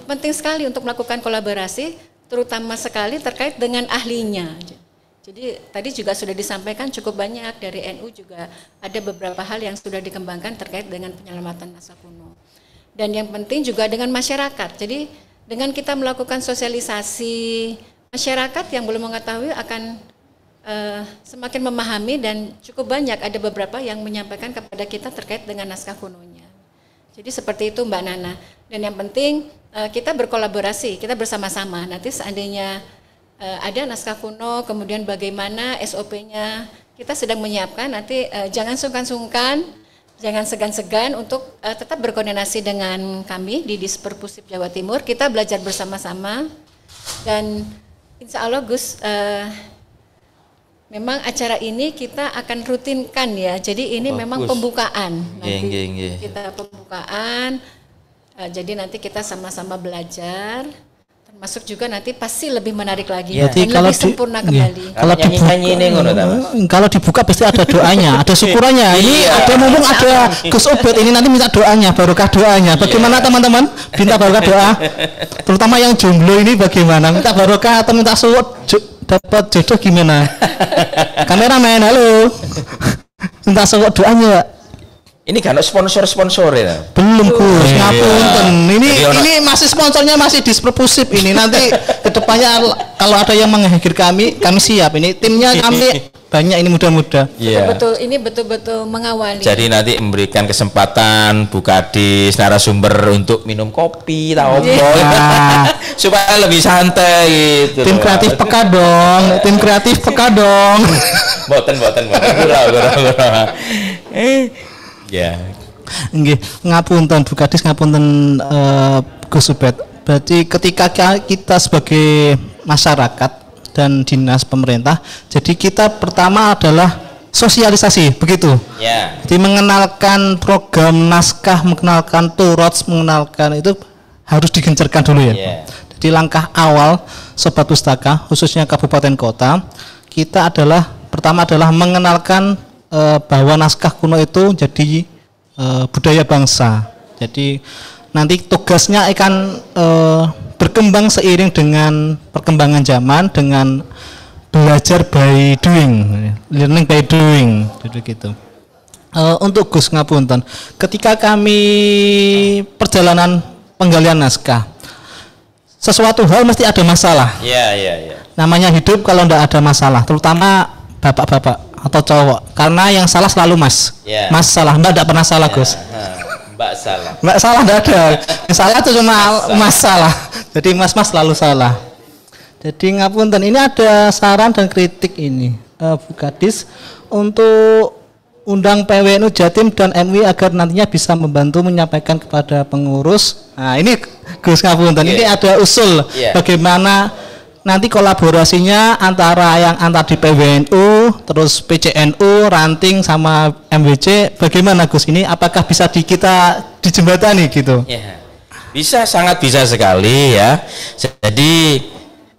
penting sekali untuk melakukan kolaborasi terutama sekali terkait dengan ahlinya. Jadi tadi juga sudah disampaikan cukup banyak dari NU juga ada beberapa hal yang sudah dikembangkan terkait dengan penyelamatan naskah kuno. Dan yang penting juga dengan masyarakat. Jadi dengan kita melakukan sosialisasi, masyarakat yang belum mengetahui akan semakin memahami dan cukup banyak ada beberapa yang menyampaikan kepada kita terkait dengan naskah kunonya. Jadi seperti itu Mbak Nana. Dan yang penting kita berkolaborasi, kita bersama-sama. Nanti seandainya ada naskah kuno, kemudian bagaimana SOP-nya, kita sedang menyiapkan. Nanti jangan sungkan-sungkan, jangan segan-segan untuk tetap berkoordinasi dengan kami di Disperpusip Jawa Timur. Kita belajar bersama-sama dan insya Allah Gus, memang acara ini kita akan rutinkan ya. Jadi ini memang pembukaan. Nanti kita pembukaan. Jadi nanti kita sama-sama belajar. Termasuk juga nanti pasti lebih menarik lagi dan lebih sempurna kembali. Kalau dibuka pasti ada doanya, ada syukurannya. Ini ada mumpung ada Gus Ubed ini nanti minta doanya, barokah doanya. Bagaimana teman-teman? Minta barokah doa. Terutama yang jomblo ini bagaimana? Minta barokah atau minta dapat jodoh gimana? Kameramen, halo. Minta doanya, Pak. Ini kan sponsor ya? Belum Gus, ngapunten. Ini masih sponsornya masih disproportif ini. Nanti kedepannya kalau ada yang menghibur kami siap. Ini timnya kami banyak ini muda-muda. Betul, ini betul-betul mengawali. Jadi nanti memberikan kesempatan Bu Kadis narasumber untuk minum kopi, tahu supaya lebih santai gitu. Tim kreatif peka dong. Boten. Ya. Nggih, ngapunten Bu Kadis, ngapunten Gus Ubed. Berarti ketika kita sebagai masyarakat dan dinas pemerintah, jadi kita pertama adalah sosialisasi, begitu. Ya. Jadi mengenalkan program naskah, mengenalkan turots, mengenalkan itu harus digencarkan dulu ya. Jadi langkah awal Sobat Pustaka, khususnya kabupaten kota, kita pertama adalah mengenalkan bahwa naskah kuno itu jadi budaya bangsa. Jadi nanti tugasnya akan berkembang seiring dengan perkembangan zaman, dengan belajar by doing, learning by doing, gitu. Untuk Gus ngapunten, ketika kami perjalanan penggalian naskah, sesuatu hal mesti ada masalah. Namanya hidup kalau tidak ada masalah, terutama bapak-bapak atau cowok, karena yang salah selalu mas. Mas salah, Mbak tidak pernah salah Gus. Mbak salah tidak ada. Yang salah itu cuma mas salah. Jadi mas selalu salah. Jadi ngapunten, ini ada saran dan kritik ini Bu Kadis untuk undang PWNU Jatim dan MUI agar nantinya bisa membantu menyampaikan kepada pengurus. Nah ini Gus ngapunten, ini ada usul bagaimana nanti kolaborasinya antara di PWNU, terus PCNU, Ranting sama MWC, bagaimana Gus ini? Apakah bisa kita dijembatani gitu? Bisa, sangat bisa sekali ya. Jadi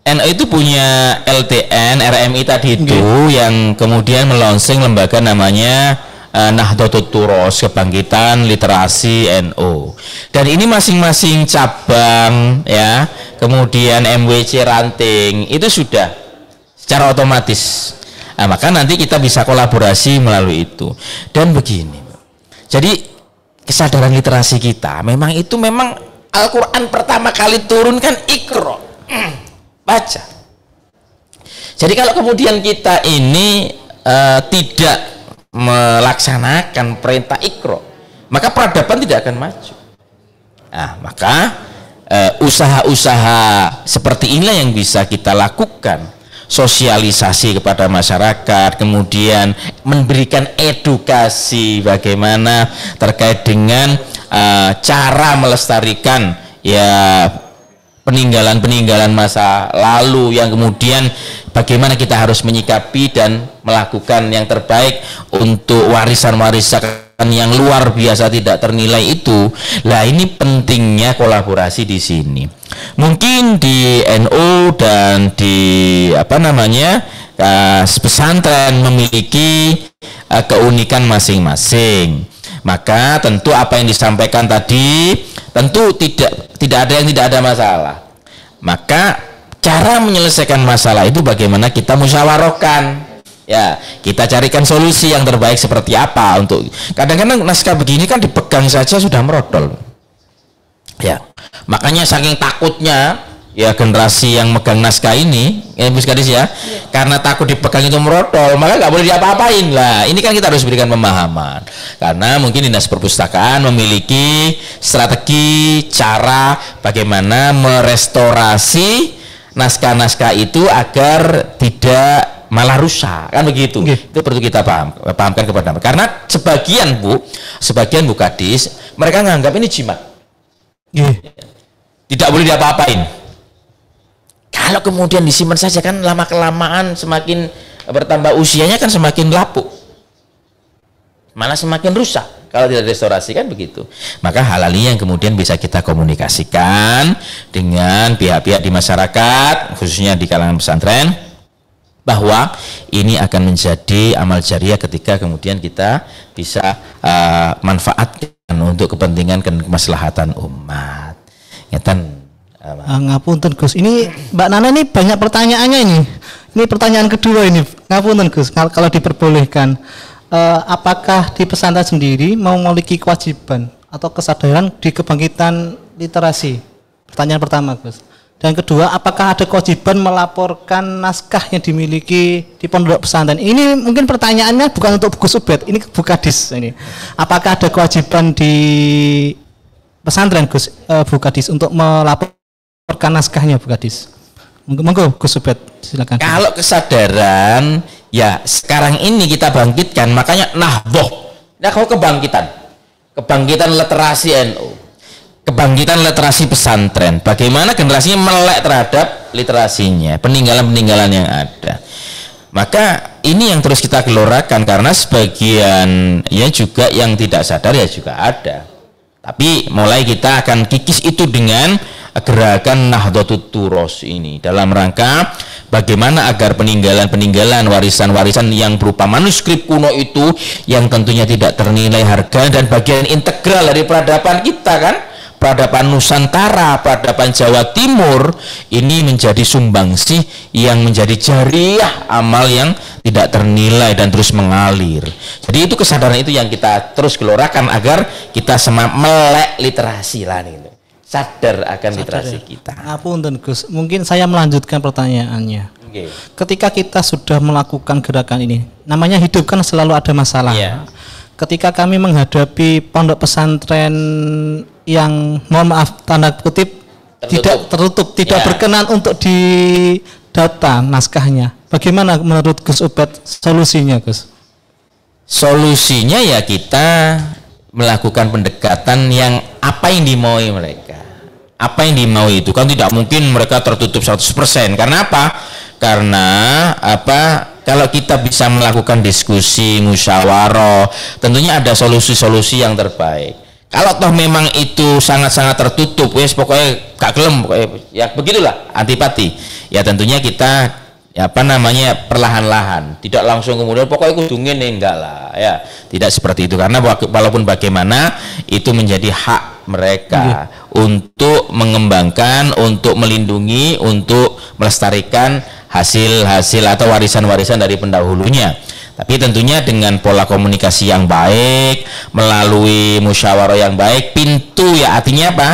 NU itu punya LTN, RMI tadi itu yang kemudian melonsing lembaga namanya Nahdlatul Turos, Kebangkitan Literasi NU. Dan ini masing-masing cabang ya, kemudian MWC Ranting itu sudah secara otomatis. Nah, maka nanti kita bisa kolaborasi melalui itu. Dan begini. Jadi kesadaran literasi kita memang Al-Qur'an pertama kali turun kan Iqra. Baca. Jadi kalau kemudian kita ini tidak melaksanakan perintah Iqra, maka peradaban tidak akan maju. Nah, maka usaha-usaha seperti inilah yang bisa kita lakukan, sosialisasi kepada masyarakat, kemudian memberikan edukasi bagaimana terkait dengan cara melestarikan ya peninggalan masa lalu, yang kemudian bagaimana kita harus menyikapi dan melakukan yang terbaik untuk warisan-warisan yang luar biasa tidak ternilai itu. Lah ini pentingnya kolaborasi di sini. Mungkin di NU dan di pesantren memiliki keunikan masing-masing. Maka tentu apa yang disampaikan tadi tentu tidak ada yang tidak ada masalah. Maka cara menyelesaikan masalah itu bagaimana kita musyawarahkan. Ya, kita carikan solusi yang terbaik seperti apa untuk. Kadang-kadang naskah begini kan dipegang saja sudah merodol. Ya, makanya saking takutnya ya generasi yang megang naskah ini, Bu Kadis ya, karena takut dipegang itu merodol, maka nggak boleh diapa-apain lah. Ini kan kita harus berikan pemahaman. Karena mungkin Dinas Perpustakaan memiliki strategi cara bagaimana merestorasi naskah-naskah itu agar tidak malah rusak, kan begitu. Itu perlu kita pahamkan kepada mereka. Karena sebagian Bu Kadis, mereka nganggap ini jimat. Tidak boleh diapa-apain. Kalau kemudian disimpan saja kan lama kelamaan semakin bertambah usianya kan semakin lapuk, malah semakin rusak kalau tidak restorasi, kan begitu. Maka hal-hal ini yang kemudian bisa kita komunikasikan dengan pihak-pihak di masyarakat, khususnya di kalangan pesantren, bahwa ini akan menjadi amal jariah ketika kemudian kita bisa manfaatkan untuk kepentingan dan kemaslahatan umat. Ngeten. Ngapunten Gus, ini Mbak Nana ini banyak pertanyaannya ini. Ini pertanyaan kedua ini. Ngapunten Gus, kalau diperbolehkan, apakah di pesantren sendiri mau memiliki kewajiban atau kesadaran di kebangkitan literasi? Pertanyaan pertama Gus. Dan kedua, apakah ada kewajiban melaporkan naskah yang dimiliki di pondok pesantren? Ini mungkin pertanyaannya bukan untuk Gus Ubed, ini Bu Kadis ini. Apakah ada kewajiban di pesantren Gus Bu Kadis untuk melaporkan naskahnya Bu Kadis? Monggo Gus Ubed, silakan. Kalau kesadaran ya sekarang ini kita bangkitkan, makanya nahdoh. Nah, kalau kebangkitan literasi NU, kebangkitan literasi pesantren, bagaimana generasinya melek terhadap literasinya, peninggalan-peninggalan yang ada. Maka ini yang terus kita gelorakan, karena sebagian ya juga yang tidak sadar ya juga ada. Tapi mulai kita akan kikis itu dengan gerakan Nahdlatul Turos ini, dalam rangka bagaimana agar peninggalan-peninggalan, warisan-warisan yang berupa manuskrip kuno itu yang tentunya tidak ternilai harga dan bagian integral dari peradaban kita, kan, peradaban Nusantara, peradaban Jawa Timur, ini menjadi sumbangsih yang menjadi jariah amal yang tidak ternilai dan terus mengalir. Jadi itu kesadaran itu yang kita terus gelorakan agar kita melek literasi lah nih, sadar akan literasi kita. Apunten Gus, mungkin saya melanjutkan pertanyaannya. Okay. Ketika kita sudah melakukan gerakan ini, namanya hidup kan selalu ada masalah. Yeah. Ketika kami menghadapi pondok pesantren yang mohon maaf tanda kutip tertutup, tidak berkenan untuk didata naskahnya, bagaimana menurut Gus Ubed solusinya Gus? Solusinya ya kita melakukan pendekatan yang apa yang dimaui mereka, apa yang dimaui itu kan tidak mungkin mereka tertutup 100%. Karena apa? Karena apa? Kalau kita bisa melakukan diskusi, musyawarah, tentunya ada solusi-solusi yang terbaik. Kalau toh memang itu sangat-sangat tertutup, wes pokoknya gak gelem, ya begitulah, antipati. Ya tentunya kita ya apa namanya perlahan-lahan, tidak langsung kemudian pokoknya kudungin enggak lah, ya tidak seperti itu. Karena walaupun bagaimana itu menjadi hak mereka untuk mengembangkan, untuk melindungi, untuk melestarikan hasil-hasil atau warisan-warisan dari pendahulunya. Tapi tentunya dengan pola komunikasi yang baik, melalui musyawarah yang baik, pintu ya artinya apa?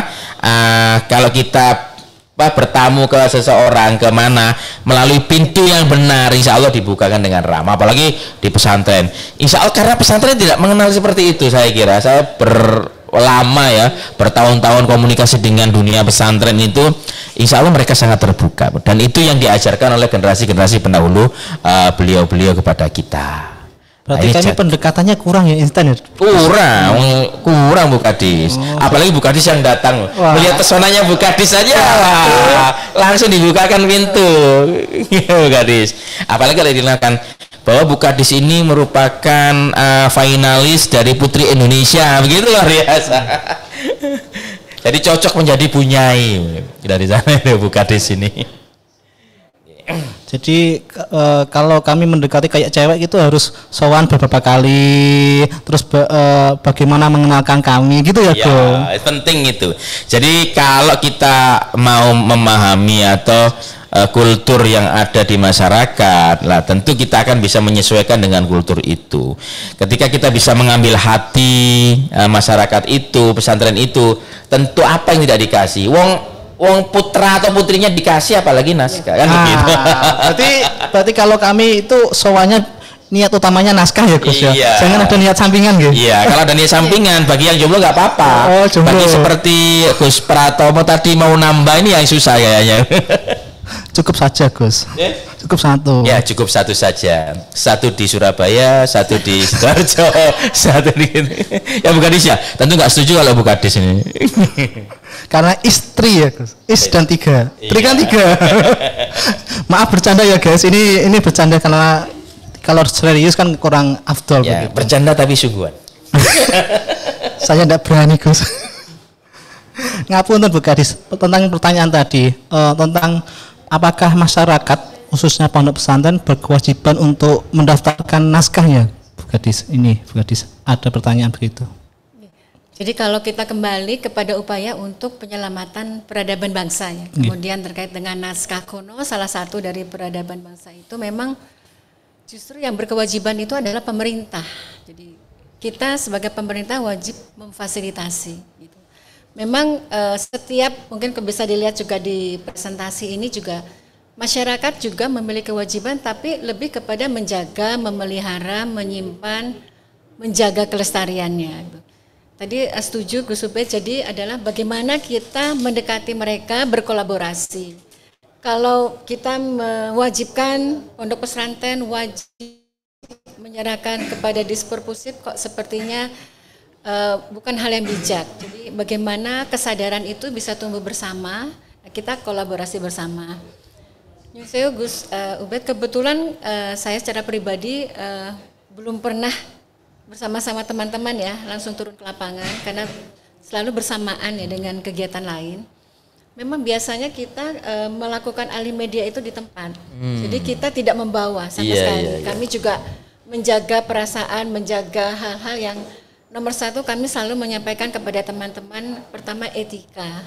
Kalau kita bertamu ke seseorang kemana melalui pintu yang benar, insya Allah dibukakan dengan ramah. Apalagi di pesantren, insya Allah, karena pesantren tidak mengenal seperti itu. Saya kira saya lama ya, bertahun-tahun komunikasi dengan dunia pesantren itu, insya Allah mereka sangat terbuka, dan itu yang diajarkan oleh generasi-generasi pendahulu beliau-beliau kepada kita. Berarti kami pendekatannya kurang ya, instan ya? Kurang Bu Kadis. Apalagi Bu Kadis yang datang, melihat pesonanya Bu Kadis saja, langsung dibukakan pintu. Bu Kadis. Apalagi kalau dikenalkan bahwa Bu Kadis ini merupakan finalis dari Putri Indonesia, begitu luar biasa. Jadi cocok menjadi bunyai dari sana Bu Kadis ini. Jadi kalau kami mendekati kayak cewek itu harus sowan beberapa kali, terus bagaimana mengenalkan kami gitu ya, Bro. Ya, penting itu. Jadi kalau kita mau memahami atau kultur yang ada di masyarakat, lah tentu kita akan bisa menyesuaikan dengan kultur itu. Ketika kita bisa mengambil hati masyarakat itu, pesantren itu, tentu apa yang tidak dikasih, wong putra atau putrinya dikasih, apalagi naskah kan begitu. Berarti kalau kami itu soalnya niat utamanya naskah ya Gus ya. Jangan ada niat sampingan gitu. Iya, kalau ada niat sampingan bagi yang jomblo nggak apa-apa. Bagi seperti Gus Pratomo tadi mau nambah ini yang susah kayaknya. Cukup saja Gus. Cukup satu. Ya cukup satu saja. Satu di Surabaya, satu di Sidoarjo, satu di ya Bu Kadis ya. Tentu nggak setuju kalau Bu Kadis ini. Karena istri ya Gus. Dan 3. Berikan 3. Maaf bercanda ya guys. Ini bercanda karena kalau serius kan kurang afdol ya, begitu. Bercanda tapi sungguhan. Saya tidak berani, Gus. Ngapunten Bu Kadis, tentang pertanyaan tadi, tentang apakah masyarakat khususnya pondok pesantren berkewajiban untuk mendaftarkan naskahnya, Bu Kadis? Ini Bu Kadis ada pertanyaan begitu. Jadi kalau kita kembali kepada upaya untuk penyelamatan peradaban bangsa ya, kemudian terkait dengan naskah kuno, salah satu dari peradaban bangsa itu memang justru yang berkewajiban itu adalah pemerintah. Jadi kita sebagai pemerintah wajib memfasilitasi. Gitu. Memang setiap, mungkin bisa dilihat juga di presentasi ini juga, masyarakat juga memiliki kewajiban tapi lebih kepada menjaga, memelihara, menyimpan, menjaga kelestariannya. Gitu. Tadi setuju Gus Ubed, jadi adalah bagaimana kita mendekati mereka, berkolaborasi. Kalau kita mewajibkan pondok pesantren wajib menyerahkan kepada disperpusif, kok sepertinya bukan hal yang bijak. Jadi bagaimana kesadaran itu bisa tumbuh bersama, kita kolaborasi bersama. Nyusewu Gus Ubed, kebetulan saya secara pribadi belum pernah bersama-sama teman-teman ya langsung turun ke lapangan karena selalu bersamaan ya dengan kegiatan lain. Memang biasanya kita melakukan alih media itu di tempat. Jadi kita tidak membawa sama sekali. Kami juga menjaga perasaan, menjaga hal-hal yang nomor satu kami selalu menyampaikan kepada teman-teman, pertama etika.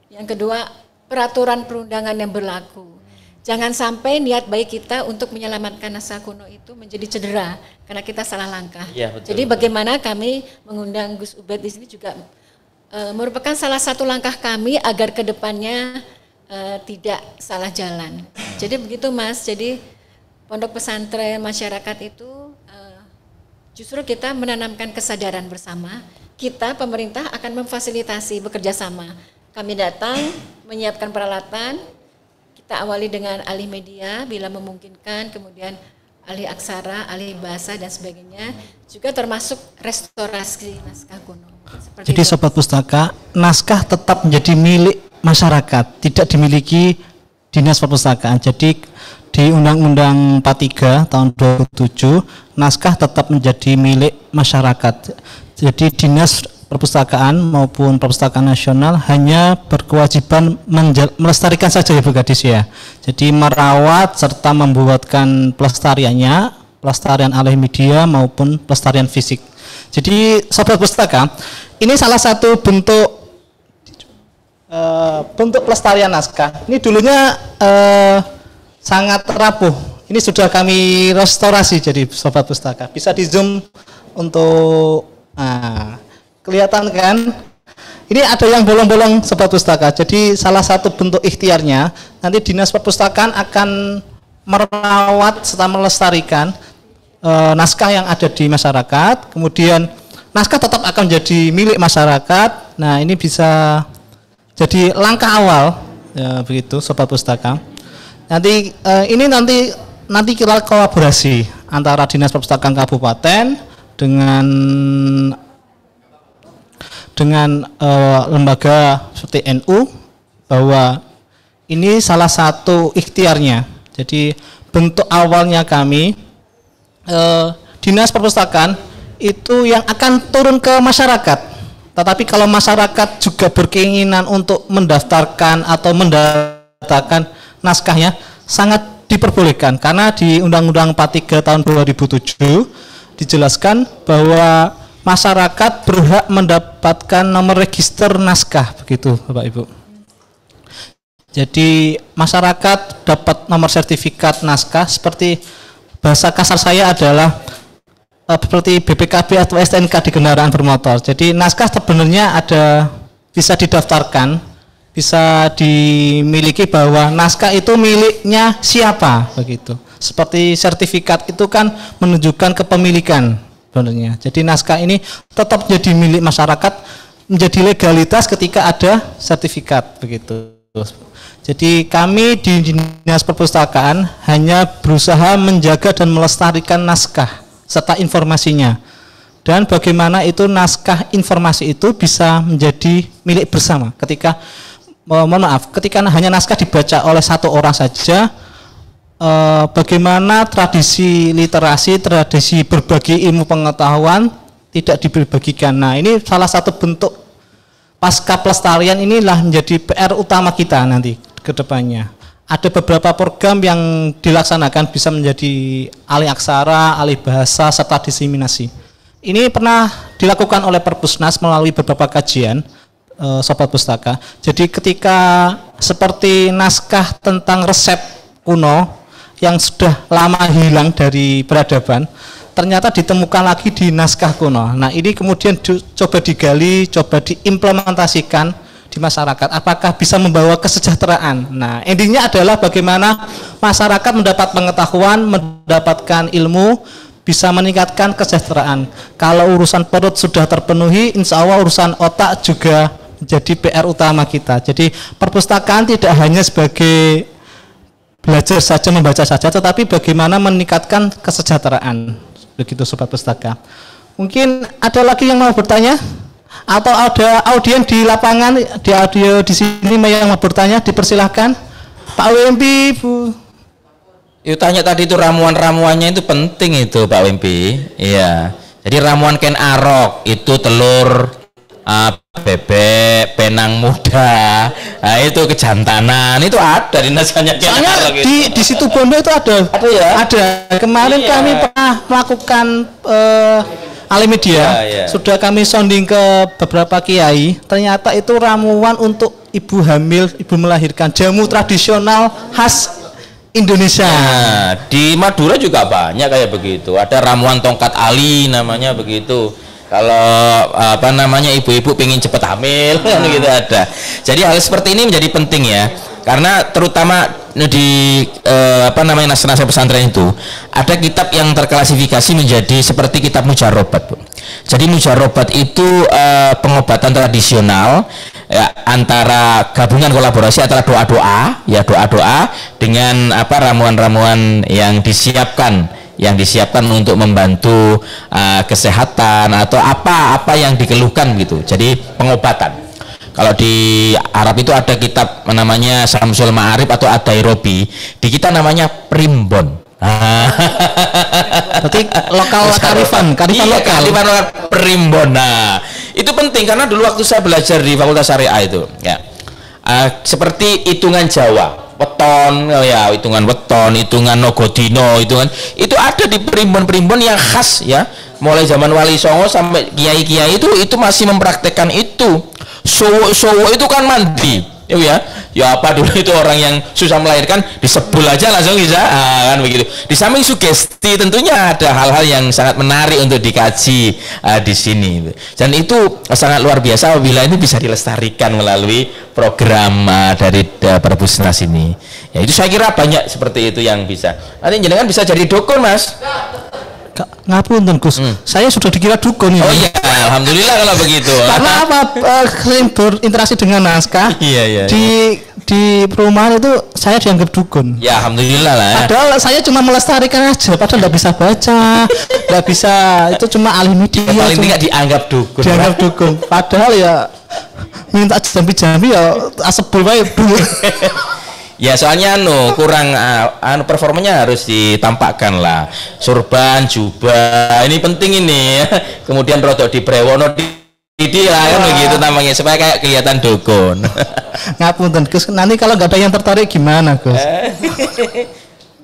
Yang kedua peraturan perundangan yang berlaku. Jangan sampai niat baik kita untuk menyelamatkan naskah kuno itu menjadi cedera karena kita salah langkah. Ya, betul. Jadi bagaimana kami mengundang Gus Ubed di sini juga merupakan salah satu langkah kami agar kedepannya tidak salah jalan. Jadi begitu Mas. Jadi pondok pesantren masyarakat itu justru kita menanamkan kesadaran bersama. Kita pemerintah akan memfasilitasi bekerja sama. Kami datang menyiapkan peralatan. Kita awali dengan alih media bila memungkinkan, kemudian alih aksara, alih bahasa dan sebagainya, juga termasuk restorasi naskah kuno. Jadi itu. Sobat Pustaka, naskah tetap menjadi milik masyarakat, tidak dimiliki Dinas Perpustakaan. Jadi di Undang-Undang 43 tahun 2007, naskah tetap menjadi milik masyarakat. Jadi Dinas Perpustakaan maupun Perpustakaan Nasional hanya berkewajiban melestarikan saja ya Bu Kadis ya. Jadi merawat serta membuatkan pelestariannya, pelestarian alih media maupun pelestarian fisik. Jadi Sobat Pustaka, ini salah satu bentuk pelestarian naskah. Ini dulunya sangat rapuh. Ini sudah kami restorasi jadi Sobat Pustaka. Bisa di zoom untuk kelihatan kan? Ini ada yang bolong-bolong Sobat Pustaka. Jadi salah satu bentuk ikhtiarnya nanti Dinas Perpustakaan akan merawat serta melestarikan naskah yang ada di masyarakat. Kemudian naskah tetap akan menjadi milik masyarakat. Nah, ini bisa jadi langkah awal ya, begitu Sobat Pustaka. Nanti ini nanti kita kolaborasi antara Dinas Perpustakaan Kabupaten dengan lembaga seperti NU, bahwa ini salah satu ikhtiarnya. Jadi bentuk awalnya kami Dinas Perpustakaan itu yang akan turun ke masyarakat. Tetapi kalau masyarakat juga berkeinginan untuk mendaftarkan atau mendatakan naskahnya, sangat diperbolehkan karena di Undang-Undang 43 tahun 2007 dijelaskan bahwa masyarakat berhak mendapatkan nomor register naskah, begitu Bapak Ibu. Jadi masyarakat dapat nomor sertifikat naskah, seperti bahasa kasar saya adalah seperti BPKB atau STNK di kendaraan bermotor. Jadi naskah sebenarnya ada, bisa didaftarkan, bisa dimiliki bahwa naskah itu miliknya siapa, begitu. Seperti sertifikat itu kan menunjukkan kepemilikan. Sebenarnya. Jadi naskah ini tetap jadi milik masyarakat, menjadi legalitas ketika ada sertifikat, begitu. Jadi kami di Dinas Perpustakaan hanya berusaha menjaga dan melestarikan naskah serta informasinya. Dan bagaimana itu naskah informasi itu bisa menjadi milik bersama. Ketika ketika hanya naskah dibaca oleh satu orang saja, bagaimana tradisi literasi, tradisi berbagi ilmu pengetahuan tidak dibagikan. Nah, ini salah satu bentuk pasca pelestarian inilah menjadi PR utama kita nanti ke depannya. Ada beberapa program yang dilaksanakan bisa menjadi alih aksara, alih bahasa, serta diseminasi. Ini pernah dilakukan oleh Perpusnas melalui beberapa kajian, Sobat Pustaka. Jadi ketika seperti naskah tentang resep kuno yang sudah lama hilang dari peradaban, ternyata ditemukan lagi di naskah kuno. Nah, ini kemudian coba digali, coba diimplementasikan di masyarakat. Apakah bisa membawa kesejahteraan? Nah, intinya adalah bagaimana masyarakat mendapat pengetahuan, mendapatkan ilmu, bisa meningkatkan kesejahteraan. Kalau urusan perut sudah terpenuhi, insya Allah urusan otak juga menjadi PR utama kita. Jadi perpustakaan tidak hanya sebagai belajar saja, membaca saja, tetapi bagaimana meningkatkan kesejahteraan. Begitu Sobat Pustaka. Mungkin ada lagi yang mau bertanya? Atau ada audien di lapangan, di audio di sini yang mau bertanya, dipersilahkan. Pak WMP, Bu. Itu tanya tadi itu ramuan-ramuannya itu penting itu Pak WMP. Iya. Jadi ramuan Ken Arok itu telur, bebek, penang muda, nah itu kejantanan itu ada di naskahnya. Soalnya di situ Bondo itu ada ya? Ada. Kemarin kami pernah melakukan Alimedia, sudah kami sounding ke beberapa kiai. Ternyata itu ramuan untuk ibu hamil, ibu melahirkan, jamu tradisional khas Indonesia. Nah, di Madura juga banyak kayak begitu. Ada ramuan tongkat ali namanya begitu. Kalau apa namanya ibu-ibu pengen cepat hamil kan gitu ada. Jadi hal seperti ini menjadi penting ya, karena terutama di apa namanya naskah pesantren itu ada kitab yang terklasifikasi menjadi seperti kitab mujarobat, Bu. Jadi mujarobat itu pengobatan tradisional ya, antara gabungan kolaborasi antara doa-doa ya, doa-doa dengan apa ramuan-ramuan yang disiapkan untuk membantu kesehatan atau apa yang dikeluhkan gitu. Jadi pengobatan. Kalau di Arab itu ada kitab namanya Samsul Ma'arif atau Ad-Dairobi. Di kita namanya Primbon. Berarti lokal karifan lokal. Primbon. Nah, itu penting karena dulu waktu saya belajar di Fakultas Syariah itu ya. Seperti hitungan Jawa. Weton ya, hitungan weton, hitungan nogodino, itu ada di primbon-primbon yang khas ya, mulai zaman Wali Songo sampai kiai-kiai itu masih mempraktekkan itu. Sowo itu kan mandi ya apa dulu itu orang yang susah melahirkan disebul aja langsung bisa kan begitu. Di samping sugesti tentunya ada hal-hal yang sangat menarik untuk dikaji di sini, dan itu sangat luar biasa apabila ini bisa dilestarikan melalui program dari Perpusnas ini ya. Itu saya kira banyak seperti itu yang bisa nanti jenengan bisa jadi dukun, Mas. Ngapunten Gus, saya sudah dikira dukun ini. Oh iya, alhamdulillah kalau begitu. Karena apa? Berinteraksi dengan naskah. Iya. Di perumahan itu saya dianggap dukun. Ya alhamdulillah lah. Padahal saya cuma melestarikan aja, padahal nggak bisa baca, nggak bisa, itu cuma Alimedia. Paling tidak dianggap dukun. Dianggap dukun. Padahal ya minta jambi-jambi ya asebul wae. Ya soalnya kurang performanya harus ditampakkan lah, surban, jubah, ini penting ini. Kemudian rodok di brewono di lah kan begitu namanya supaya kayak kelihatan dukun. Ngapunten Gus, nanti kalau nggak ada yang tertarik gimana Gus?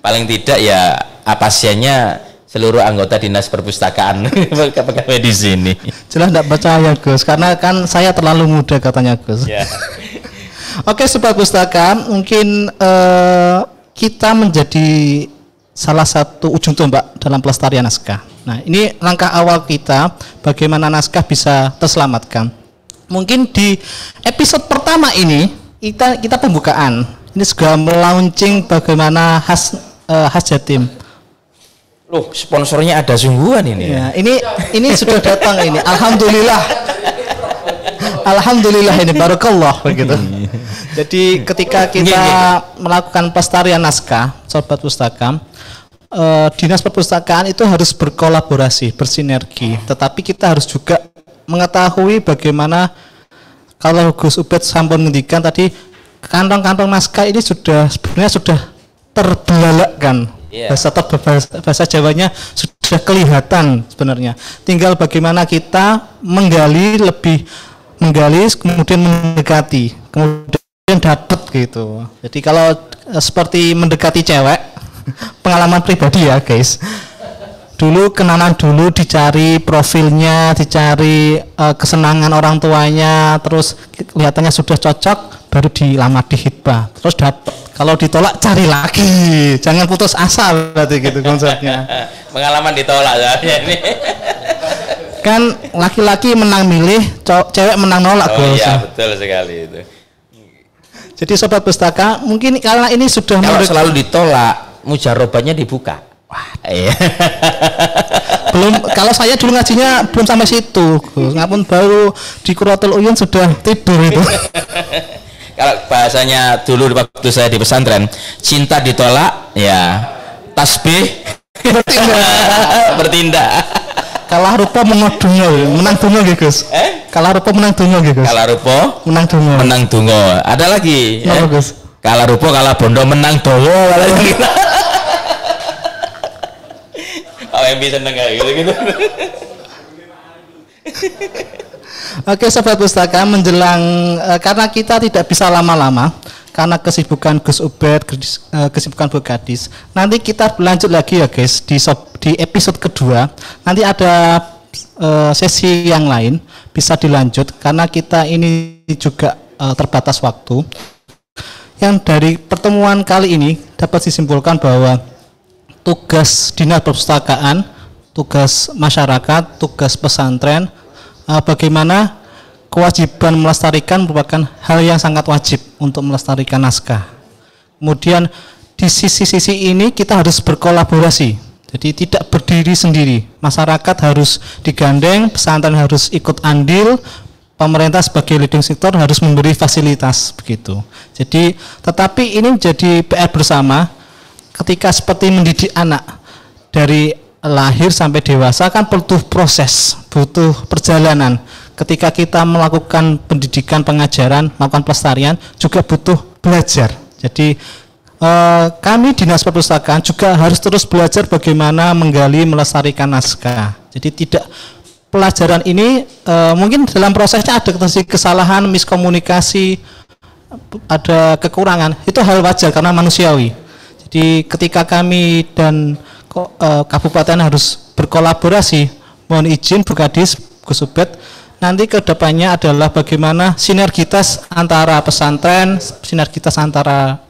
Paling tidak ya pasiennya seluruh anggota dinas perpustakaan pegawai di sini. Jelas nggak percaya Gus, karena kan saya terlalu muda katanya Gus. Ya. Oke Sobat Pustaka, mungkin kita menjadi salah satu ujung tombak dalam pelestarian naskah. Nah, ini langkah awal kita bagaimana naskah bisa terselamatkan. Mungkin di episode pertama ini kita pembukaan. Ini juga melaunching bagaimana khas Jatim. Loh, sponsornya ada sungguhan ini. Ya, ini sudah datang ini. Alhamdulillah ini barakallah begitu. Jadi ketika kita melakukan pelestarian naskah, Sobat Pustaka, dinas perpustakaan itu harus berkolaborasi, bersinergi. Tetapi kita harus juga mengetahui bagaimana, kalau Gus Ubed sampun ngendikan tadi, kantong-kantong naskah ini sebenarnya sudah terbelalakkan. Bahasa Jawanya sudah kelihatan sebenarnya. Tinggal bagaimana kita menggali, kemudian mendekati, kemudian dapat gitu. Jadi kalau seperti mendekati cewek, pengalaman pribadi ya guys. Dulu kenalan dulu, dicari profilnya, dicari kesenangan orang tuanya, terus kelihatannya sudah cocok, baru dilamar di hitbah, terus dapat. Kalau ditolak cari lagi, jangan putus asa berarti gitu konsepnya. Pengalaman ditolak ya ini. Kan laki-laki menang milih, cewek menang nolak. Iya betul sekali itu. Jadi sobat pustaka, mungkin karena ini sudah kalau selalu ditolak, mujarobahnya dibuka. Wah, iya. Belum, kalau saya dulu ngajinya belum sampai situ, ngapun baru di Qurratul Uyun sudah tidur itu. Kalau bahasanya dulu waktu saya di pesantren, cinta ditolak, ya tasbih bertindak. Kalah rupa menang dungo gitu Gus. Kalah rupa menang dungo gitu Gus. Kalah rupa menang dungo. Ada lagi. Gus. Kalah rupa kalah bondo menang dowo. Oh yang bisa nengah gitu. Oke sobat pustaka, menjelang karena kita tidak bisa lama-lama karena kesibukan Gus Ubed, kesibukan Bu Gadis. Nanti kita lanjut lagi ya guys di episode kedua. Nanti ada sesi yang lain bisa dilanjut karena kita ini juga terbatas waktu. Yang dari pertemuan kali ini dapat disimpulkan bahwa tugas dinas perpustakaan, tugas masyarakat, tugas pesantren, bagaimana kewajiban melestarikan merupakan hal yang sangat wajib untuk melestarikan naskah. Kemudian di sisi-sisi ini kita harus berkolaborasi, jadi tidak berdiri sendiri. Masyarakat harus digandeng, pesantren harus ikut andil, pemerintah sebagai leading sector harus memberi fasilitas begitu. Jadi tetapi ini menjadi PR bersama ketika seperti mendidik anak dari lahir sampai dewasa kan butuh proses, butuh perjalanan. Ketika kita melakukan pendidikan, pengajaran, melakukan pelestarian juga butuh belajar. Jadi kami dinas perpustakaan juga harus terus belajar bagaimana menggali, melestarikan naskah. Jadi tidak pelajaran ini mungkin dalam prosesnya ada kesalahan, miskomunikasi, ada kekurangan. Itu hal wajar karena manusiawi. Jadi ketika kami dan kabupaten harus berkolaborasi, mohon izin Bu Kadis, Gus Ubed, nanti kedepannya adalah bagaimana sinergitas antara pesantren, sinergitas antara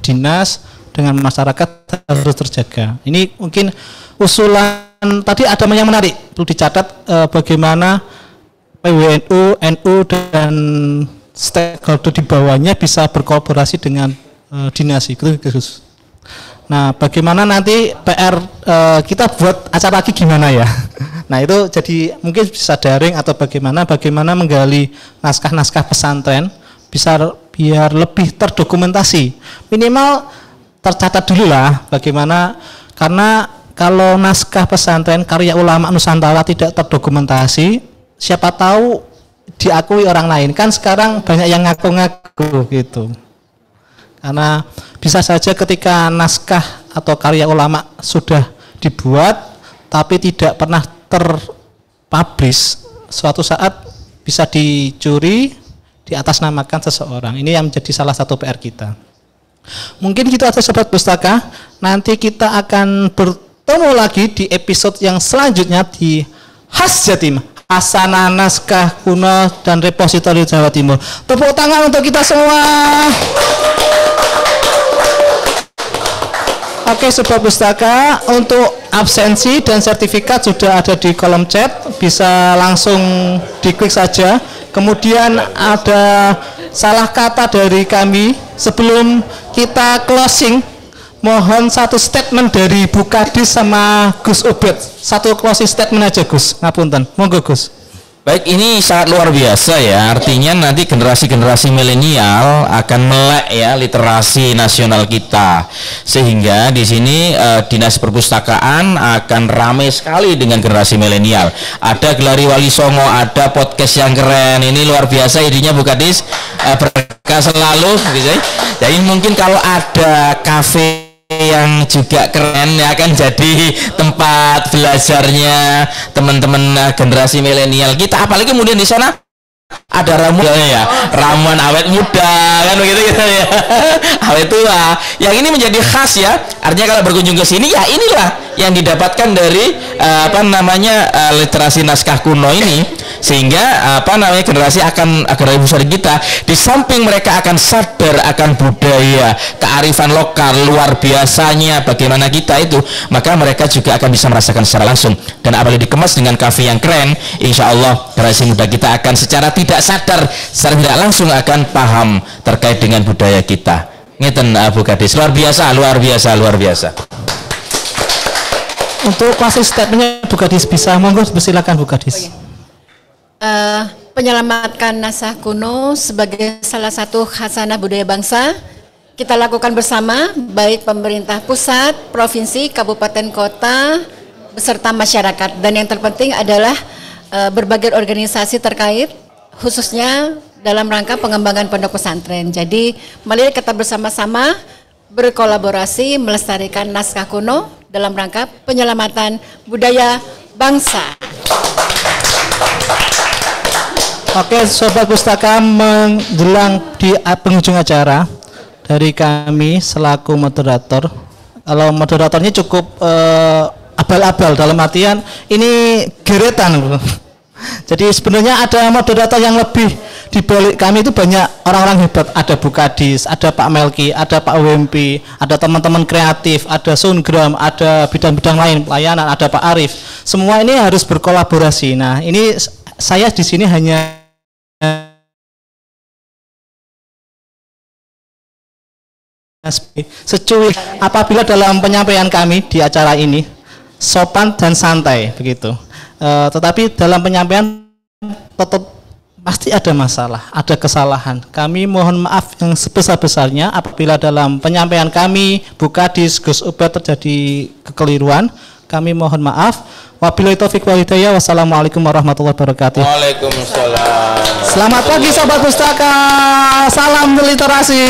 dinas dengan masyarakat harus terjaga. Ini mungkin usulan tadi ada yang menarik, perlu dicatat bagaimana PWNU, NU dan stakeholder di bawahnya bisa berkolaborasi dengan dinas itu. Nah, bagaimana nanti PR kita buat acara lagi gimana ya? Nah, itu jadi mungkin bisa daring atau bagaimana menggali naskah-naskah pesantren bisa biar lebih terdokumentasi. Minimal tercatat dulu lah bagaimana, karena kalau naskah pesantren karya ulama Nusantara tidak terdokumentasi, siapa tahu diakui orang lain. Kan sekarang banyak yang ngaku-ngaku gitu. Karena bisa saja ketika naskah atau karya ulama sudah dibuat tapi tidak pernah terpublish, suatu saat bisa dicuri, diatasnamakan seseorang. Ini yang menjadi salah satu PR kita. Mungkin gitu aja sobat pustaka. Nanti kita akan bertemu lagi di episode yang selanjutnya di Khas Jatim, Hasanah Naskah Kuno dan Repositori Jawa Timur. Tepuk tangan untuk kita semua. Oke sobat pustaka, untuk absensi dan sertifikat sudah ada di kolom chat, bisa langsung diklik saja. Kemudian ada salah kata dari kami, sebelum kita closing, mohon satu statement dari Bu Kadis sama Gus Ubed. Satu closing statement aja Gus, ngapunten. Monggo Gus. Baik, ini sangat luar biasa ya. Artinya nanti generasi-generasi milenial akan melek ya literasi nasional kita. Sehingga di sini Dinas Perpustakaan akan ramai sekali dengan generasi milenial. Ada Gelari Wali Songo, ada podcast yang keren. Ini luar biasa idenya Bu Kadis. Berkah selalu gitu. Jadi mungkin kalau ada kafe yang juga keren ya, akan jadi tempat belajarnya teman-teman generasi milenial kita. Apalagi kemudian di sana ada ramuan awet muda kan begitu gitu ya, awet tua. Yang ini menjadi khas ya. Artinya kalau berkunjung ke sini ya inilah yang didapatkan dari literasi naskah kuno ini, sehingga generasi besar kita di samping mereka akan sadar akan budaya, kearifan lokal luar biasanya bagaimana kita itu, maka mereka juga akan bisa merasakan secara langsung. Dan apalagi dikemas dengan kafe yang keren, insya Allah generasi muda kita akan secara tidak sadar, secara tidak langsung akan paham terkait dengan budaya kita. Ngeten Bu Kadis, luar biasa, luar biasa, luar biasa. Untuk closing statementnya Bu Kadis bisa, monggo silakan Bu Kadis. Penyelamatkan naskah kuno sebagai salah satu khasanah budaya bangsa kita lakukan bersama, baik pemerintah pusat, provinsi, kabupaten, kota, beserta masyarakat. Dan yang terpenting adalah berbagai organisasi terkait, khususnya dalam rangka pengembangan pondok pesantren. Jadi mari kita bersama-sama berkolaborasi melestarikan naskah kuno dalam rangka penyelamatan budaya bangsa. Oke, Sobat Pustaka, menjelang di penghujung acara dari kami selaku moderator. Kalau moderatornya cukup abal-abal, dalam artian ini geretan. Jadi sebenarnya ada moderator yang lebih, di balik kami itu banyak orang-orang hebat. Ada Bu Kadis, ada Pak Melki, ada Pak Wempi, ada teman-teman kreatif, ada Sungram, ada bidang-bidang lain pelayanan, ada Pak Arif. Semua ini harus berkolaborasi. Nah, ini saya di sini hanya secuil apabila dalam penyampaian kami di acara ini sopan dan santai begitu. Tetapi dalam penyampaian tetap pasti ada masalah, ada kesalahan. Kami mohon maaf yang sebesar-besarnya apabila dalam penyampaian kami Bu Kadis, Gus Ubed terjadi kekeliruan. Kami mohon maaf. Wabillahi taufiq wal hidayah. Wassalamualaikum warahmatullahi wabarakatuh. Waalaikumsalam. Selamat pagi Sobat Pustaka. Salam literasi.